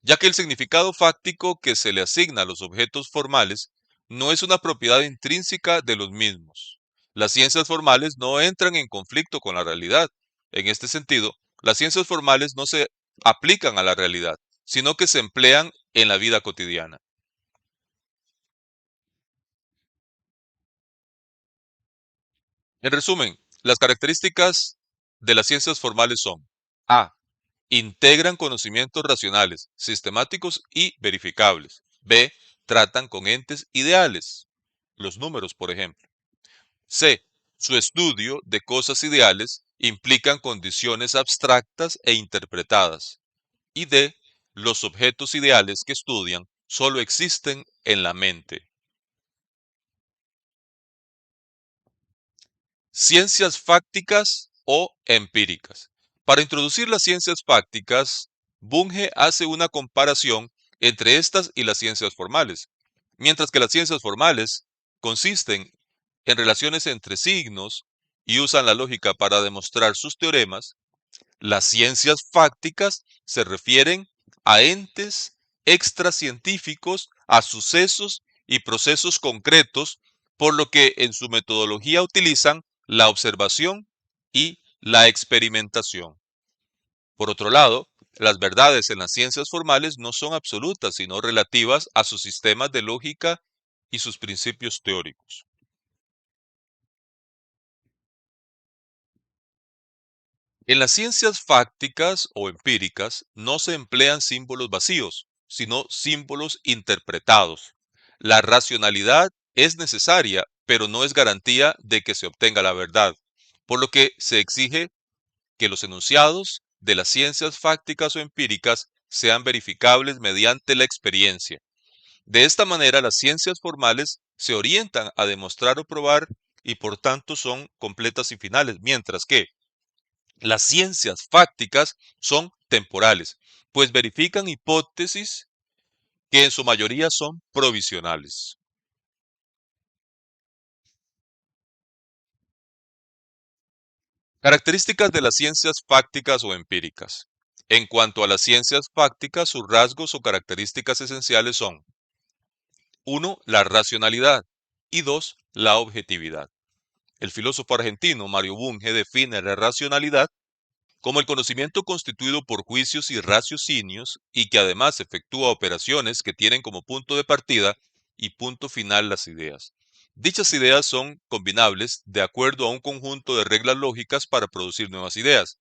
ya que el significado fáctico que se le asigna a los objetos formales no es una propiedad intrínseca de los mismos. Las ciencias formales no entran en conflicto con la realidad. En este sentido, las ciencias formales no se aplican a la realidad, sino que se emplean en la vida cotidiana. En resumen, las características de las ciencias formales son: A. Integran conocimientos racionales, sistemáticos y verificables. B. Tratan con entes ideales, los números, por ejemplo. C. Su estudio de cosas ideales implican condiciones abstractas e interpretadas. Y D. Los objetos ideales que estudian solo existen en la mente. Ciencias fácticas o empíricas. Para introducir las ciencias fácticas, Bunge hace una comparación entre estas y las ciencias formales. Mientras que las ciencias formales consisten en relaciones entre signos y usan la lógica para demostrar sus teoremas, las ciencias fácticas se refieren a entes extracientíficos, a sucesos y procesos concretos, por lo que en su metodología utilizan la observación y la experimentación. Por otro lado, las verdades en las ciencias formales no son absolutas, sino relativas a sus sistemas de lógica y sus principios teóricos. En las ciencias fácticas o empíricas no se emplean símbolos vacíos, sino símbolos interpretados. La racionalidad es necesaria, pero no es garantía de que se obtenga la verdad, por lo que se exige que los enunciados de las ciencias fácticas o empíricas sean verificables mediante la experiencia. De esta manera, las ciencias formales se orientan a demostrar o probar y por tanto son completas y finales, mientras que las ciencias fácticas son temporales, pues verifican hipótesis que en su mayoría son provisionales. Características de las ciencias fácticas o empíricas. En cuanto a las ciencias fácticas, sus rasgos o características esenciales son: uno, la racionalidad, y 2, la objetividad. El filósofo argentino Mario Bunge define la racionalidad como el conocimiento constituido por juicios y raciocinios y que además efectúa operaciones que tienen como punto de partida y punto final las ideas. Dichas ideas son combinables de acuerdo a un conjunto de reglas lógicas para producir nuevas ideas.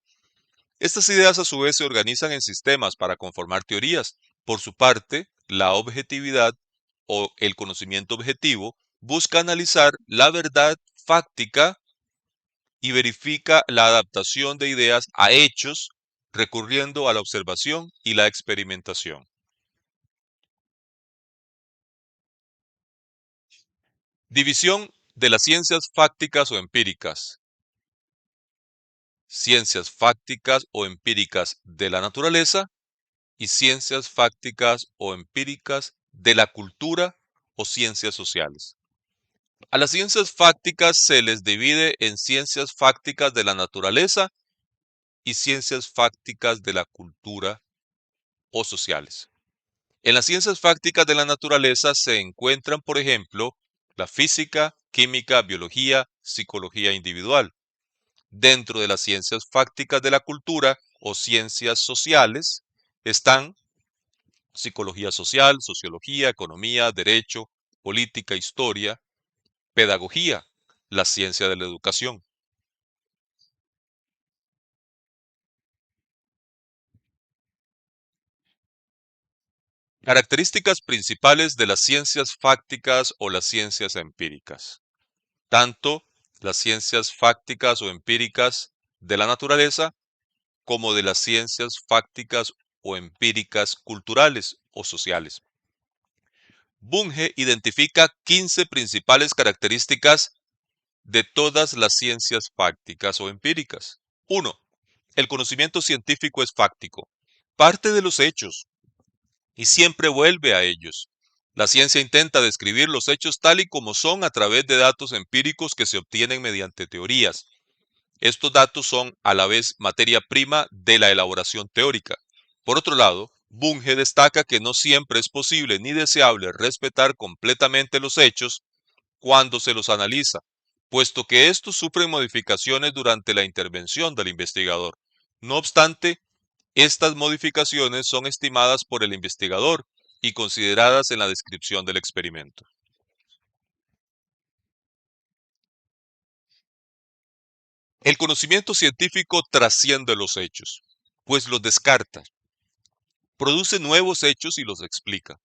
Estas ideas a su vez se organizan en sistemas para conformar teorías. Por su parte, la objetividad o el conocimiento objetivo busca analizar la verdad fáctica y verifica la adaptación de ideas a hechos recurriendo a la observación y la experimentación. División de las ciencias fácticas o empíricas. Ciencias fácticas o empíricas de la naturaleza y ciencias fácticas o empíricas de la cultura o ciencias sociales. A las ciencias fácticas se les divide en ciencias fácticas de la naturaleza y ciencias fácticas de la cultura o sociales. En las ciencias fácticas de la naturaleza se encuentran, por ejemplo, la física, química, biología, psicología individual. Dentro de las ciencias fácticas de la cultura o ciencias sociales están psicología social, sociología, economía, derecho, política, historia, pedagogía, la ciencia de la educación. Características principales de las ciencias fácticas o las ciencias empíricas. Tanto las ciencias fácticas o empíricas de la naturaleza como de las ciencias fácticas o empíricas culturales o sociales. Bunge identifica 15 principales características de todas las ciencias fácticas o empíricas. 1. El conocimiento científico es fáctico. Parte de los hechos y siempre vuelve a ellos. La ciencia intenta describir los hechos tal y como son a través de datos empíricos que se obtienen mediante teorías. Estos datos son a la vez materia prima de la elaboración teórica. Por otro lado, Bunge destaca que no siempre es posible ni deseable respetar completamente los hechos cuando se los analiza, puesto que estos sufren modificaciones durante la intervención del investigador. No obstante, estas modificaciones son estimadas por el investigador y consideradas en la descripción del experimento. El conocimiento científico trasciende los hechos, pues los descarta, produce nuevos hechos y los explica.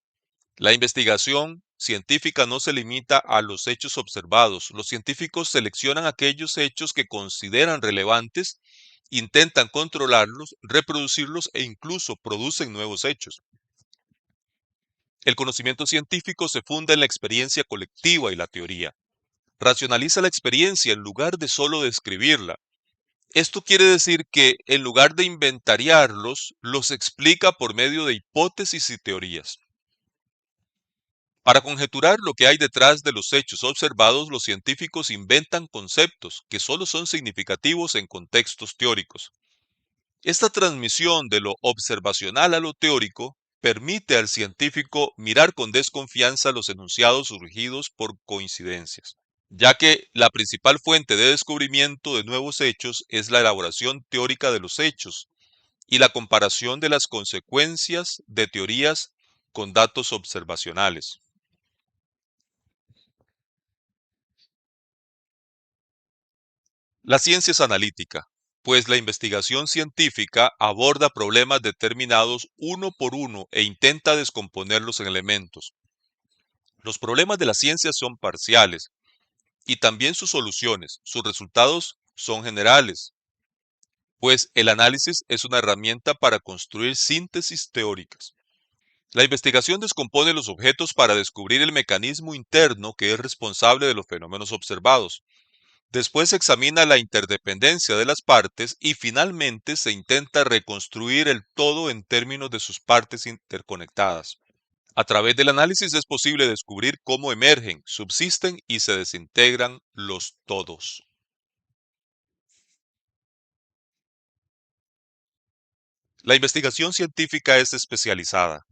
La investigación científica no se limita a los hechos observados. Los científicos seleccionan aquellos hechos que consideran relevantes, intentan controlarlos, reproducirlos e incluso producen nuevos hechos. El conocimiento científico se funda en la experiencia colectiva y la teoría. Racionaliza la experiencia en lugar de solo describirla. Esto quiere decir que en lugar de inventariarlos, los explica por medio de hipótesis y teorías. Para conjeturar lo que hay detrás de los hechos observados, los científicos inventan conceptos que solo son significativos en contextos teóricos. Esta transmisión de lo observacional a lo teórico permite al científico mirar con desconfianza los enunciados surgidos por coincidencias, ya que la principal fuente de descubrimiento de nuevos hechos es la elaboración teórica de los hechos y la comparación de las consecuencias de teorías con datos observacionales. La ciencia es analítica, pues la investigación científica aborda problemas determinados uno por uno e intenta descomponerlos en elementos. Los problemas de la ciencia son parciales y también sus soluciones. Sus resultados son generales, pues el análisis es una herramienta para construir síntesis teóricas. La investigación descompone los objetos para descubrir el mecanismo interno que es responsable de los fenómenos observados. Después se examina la interdependencia de las partes y finalmente se intenta reconstruir el todo en términos de sus partes interconectadas. A través del análisis es posible descubrir cómo emergen, subsisten y se desintegran los todos. La investigación científica es especializada.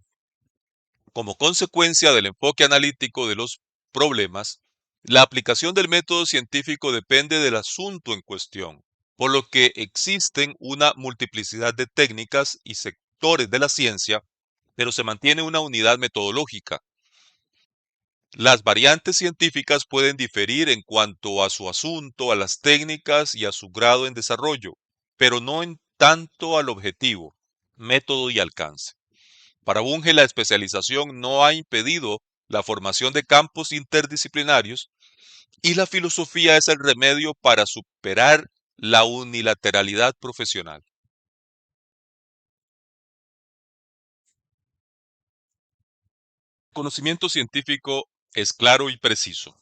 Como consecuencia del enfoque analítico de los problemas, la aplicación del método científico depende del asunto en cuestión, por lo que existen una multiplicidad de técnicas y sectores de la ciencia, pero se mantiene una unidad metodológica. Las variantes científicas pueden diferir en cuanto a su asunto, a las técnicas y a su grado en desarrollo, pero no en tanto al objetivo, método y alcance. Para Bunge, la especialización no ha impedido la formación de campos interdisciplinarios y la filosofía es el remedio para superar la unilateralidad profesional. El conocimiento científico es claro y preciso,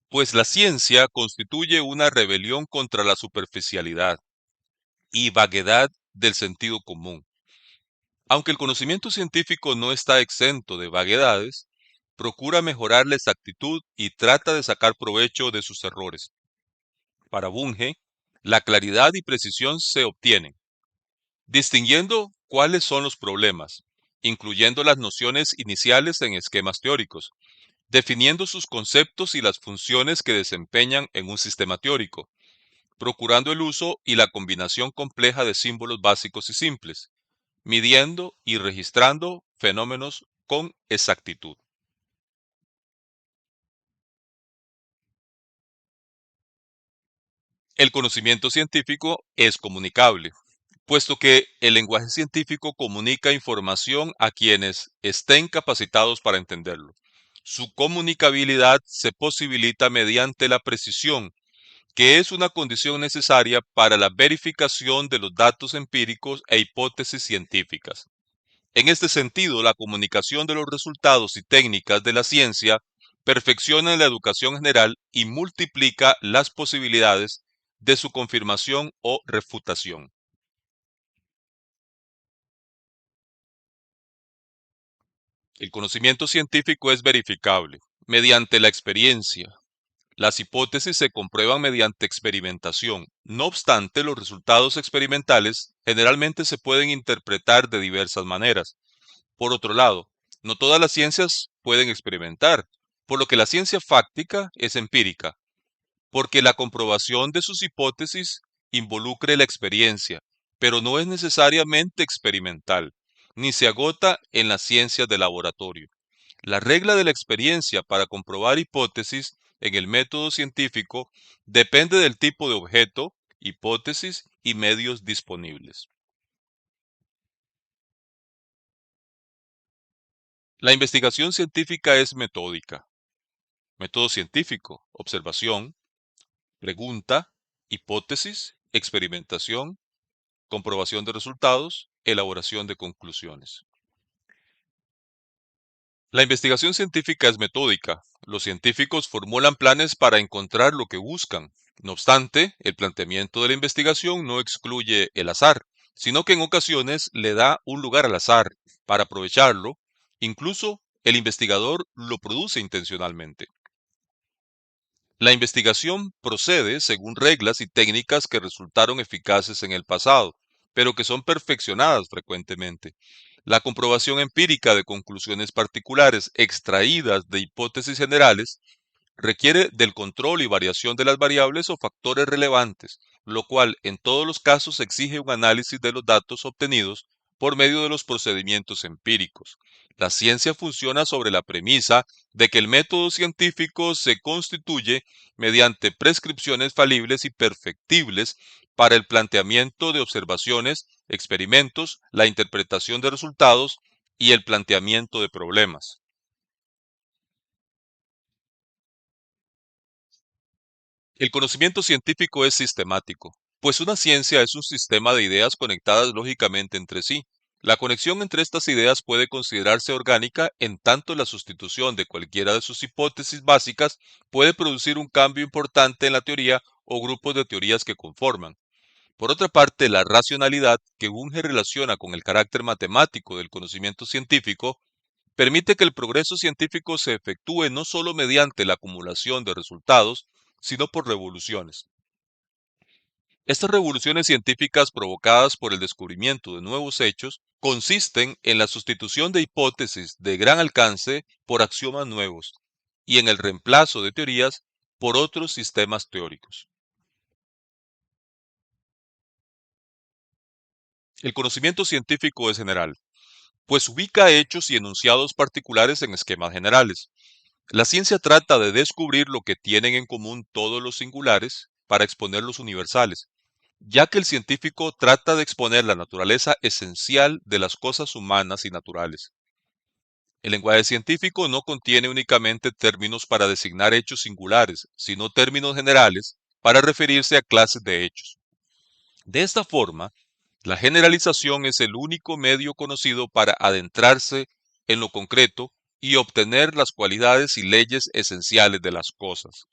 pues la ciencia constituye una rebelión contra la superficialidad y vaguedad del sentido común. Aunque el conocimiento científico no está exento de vaguedades, procura mejorar la exactitud y trata de sacar provecho de sus errores. Para Bunge, la claridad y precisión se obtienen distinguiendo cuáles son los problemas, incluyendo las nociones iniciales en esquemas teóricos, definiendo sus conceptos y las funciones que desempeñan en un sistema teórico, procurando el uso y la combinación compleja de símbolos básicos y simples, midiendo y registrando fenómenos con exactitud. El conocimiento científico es comunicable, puesto que el lenguaje científico comunica información a quienes estén capacitados para entenderlo. Su comunicabilidad se posibilita mediante la precisión, que es una condición necesaria para la verificación de los datos empíricos e hipótesis científicas. En este sentido, la comunicación de los resultados y técnicas de la ciencia perfecciona la educación general y multiplica las posibilidades de su confirmación o refutación. El conocimiento científico es verificable mediante la experiencia. Las hipótesis se comprueban mediante experimentación. No obstante, los resultados experimentales generalmente se pueden interpretar de diversas maneras. Por otro lado, no todas las ciencias pueden experimentar, por lo que la ciencia fáctica es empírica, porque la comprobación de sus hipótesis involucre la experiencia, pero no es necesariamente experimental, ni se agota en las ciencias de laboratorio. La regla de la experiencia para comprobar hipótesis en el método científico depende del tipo de objeto, hipótesis y medios disponibles. La investigación científica es metódica. Método científico, observación, pregunta, hipótesis, experimentación, comprobación de resultados, elaboración de conclusiones. La investigación científica es metódica. Los científicos formulan planes para encontrar lo que buscan. No obstante, el planteamiento de la investigación no excluye el azar, sino que en ocasiones le da un lugar al azar para aprovecharlo. Incluso el investigador lo produce intencionalmente. La investigación procede según reglas y técnicas que resultaron eficaces en el pasado, pero que son perfeccionadas frecuentemente. La comprobación empírica de conclusiones particulares extraídas de hipótesis generales requiere del control y variación de las variables o factores relevantes, lo cual en todos los casos exige un análisis de los datos obtenidos por medio de los procedimientos empíricos. La ciencia funciona sobre la premisa de que el método científico se constituye mediante prescripciones falibles y perfectibles para el planteamiento de observaciones, experimentos, la interpretación de resultados y el planteamiento de problemas. El conocimiento científico es sistemático, pues una ciencia es un sistema de ideas conectadas lógicamente entre sí. La conexión entre estas ideas puede considerarse orgánica en tanto la sustitución de cualquiera de sus hipótesis básicas puede producir un cambio importante en la teoría o grupos de teorías que conforman. Por otra parte, la racionalidad, que Bunge relaciona con el carácter matemático del conocimiento científico, permite que el progreso científico se efectúe no solo mediante la acumulación de resultados, sino por revoluciones. Estas revoluciones científicas provocadas por el descubrimiento de nuevos hechos consisten en la sustitución de hipótesis de gran alcance por axiomas nuevos y en el reemplazo de teorías por otros sistemas teóricos. El conocimiento científico es general, pues ubica hechos y enunciados particulares en esquemas generales. La ciencia trata de descubrir lo que tienen en común todos los singulares para exponer los universales, ya que el científico trata de exponer la naturaleza esencial de las cosas humanas y naturales. El lenguaje científico no contiene únicamente términos para designar hechos singulares, sino términos generales para referirse a clases de hechos. De esta forma, la generalización es el único medio conocido para adentrarse en lo concreto y obtener las cualidades y leyes esenciales de las cosas.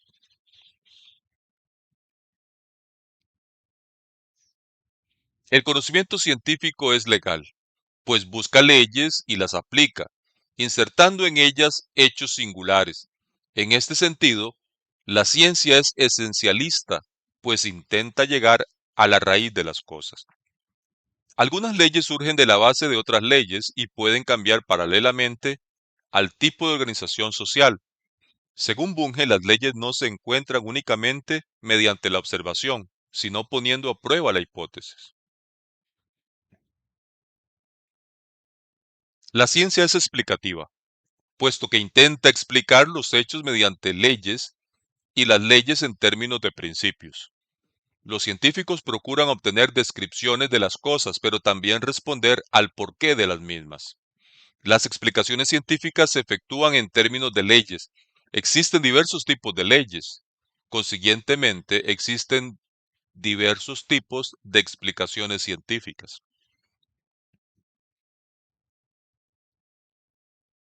El conocimiento científico es legal, pues busca leyes y las aplica, insertando en ellas hechos singulares. En este sentido, la ciencia es esencialista, pues intenta llegar a la raíz de las cosas. Algunas leyes surgen de la base de otras leyes y pueden cambiar paralelamente al tipo de organización social. Según Bunge, las leyes no se encuentran únicamente mediante la observación, sino poniendo a prueba la hipótesis. La ciencia es explicativa, puesto que intenta explicar los hechos mediante leyes y las leyes en términos de principios. Los científicos procuran obtener descripciones de las cosas, pero también responder al porqué de las mismas. Las explicaciones científicas se efectúan en términos de leyes. Existen diversos tipos de leyes. Consiguientemente, existen diversos tipos de explicaciones científicas.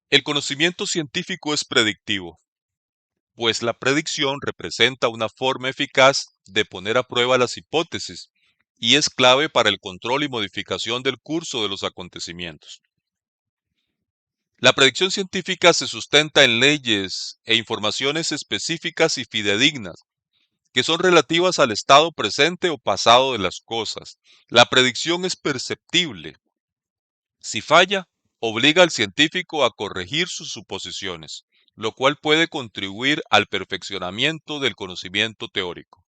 El conocimiento científico es predictivo, pues la predicción representa una forma eficaz de poner a prueba las hipótesis y es clave para el control y modificación del curso de los acontecimientos. La predicción científica se sustenta en leyes e informaciones específicas y fidedignas, que son relativas al estado presente o pasado de las cosas. La predicción es perceptible. Si falla, obliga al científico a corregir sus suposiciones, lo cual puede contribuir al perfeccionamiento del conocimiento teórico.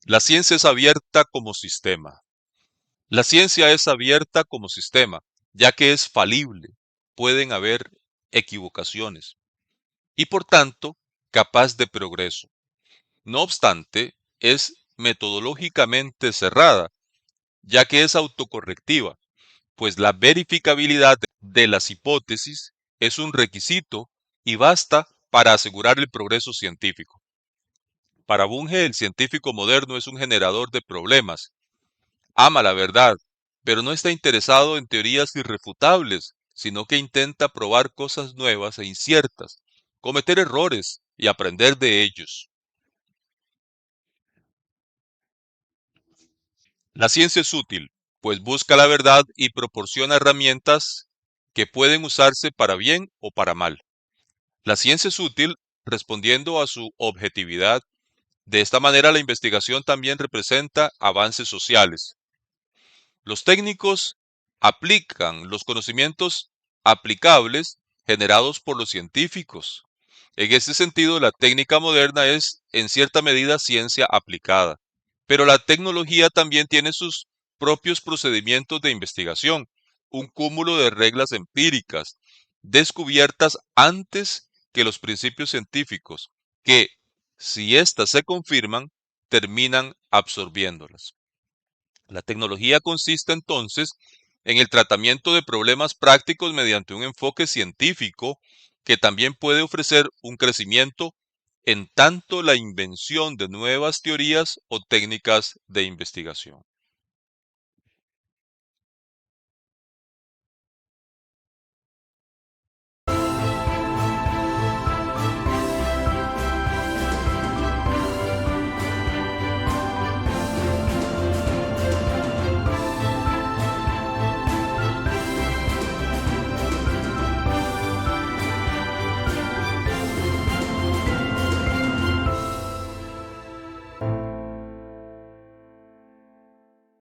La ciencia es abierta como sistema. La ciencia es abierta como sistema, ya que es falible. Pueden haber equivocaciones y por tanto capaz de progreso. No obstante, es metodológicamente cerrada, ya que es autocorrectiva, pues la verificabilidad de las hipótesis es un requisito y basta para asegurar el progreso científico. Para Bunge, el científico moderno es un generador de problemas, ama la verdad, pero no está interesado en teorías irrefutables, sino que intenta probar cosas nuevas e inciertas, cometer errores y aprender de ellos. La ciencia es útil, pues busca la verdad y proporciona herramientas que pueden usarse para bien o para mal. La ciencia es útil respondiendo a su objetividad De esta manera, la investigación también representa avances sociales. Los técnicos aplican los conocimientos aplicables generados por los científicos. En este sentido, la técnica moderna es, en cierta medida, ciencia aplicada. Pero la tecnología también tiene sus propios procedimientos de investigación, un cúmulo de reglas empíricas, descubiertas antes que los principios científicos, que, si éstas se confirman, terminan absorbiéndolas. La tecnología consiste entonces en el tratamiento de problemas prácticos mediante un enfoque científico que también puede ofrecer un crecimiento en tanto la invención de nuevas teorías o técnicas de investigación.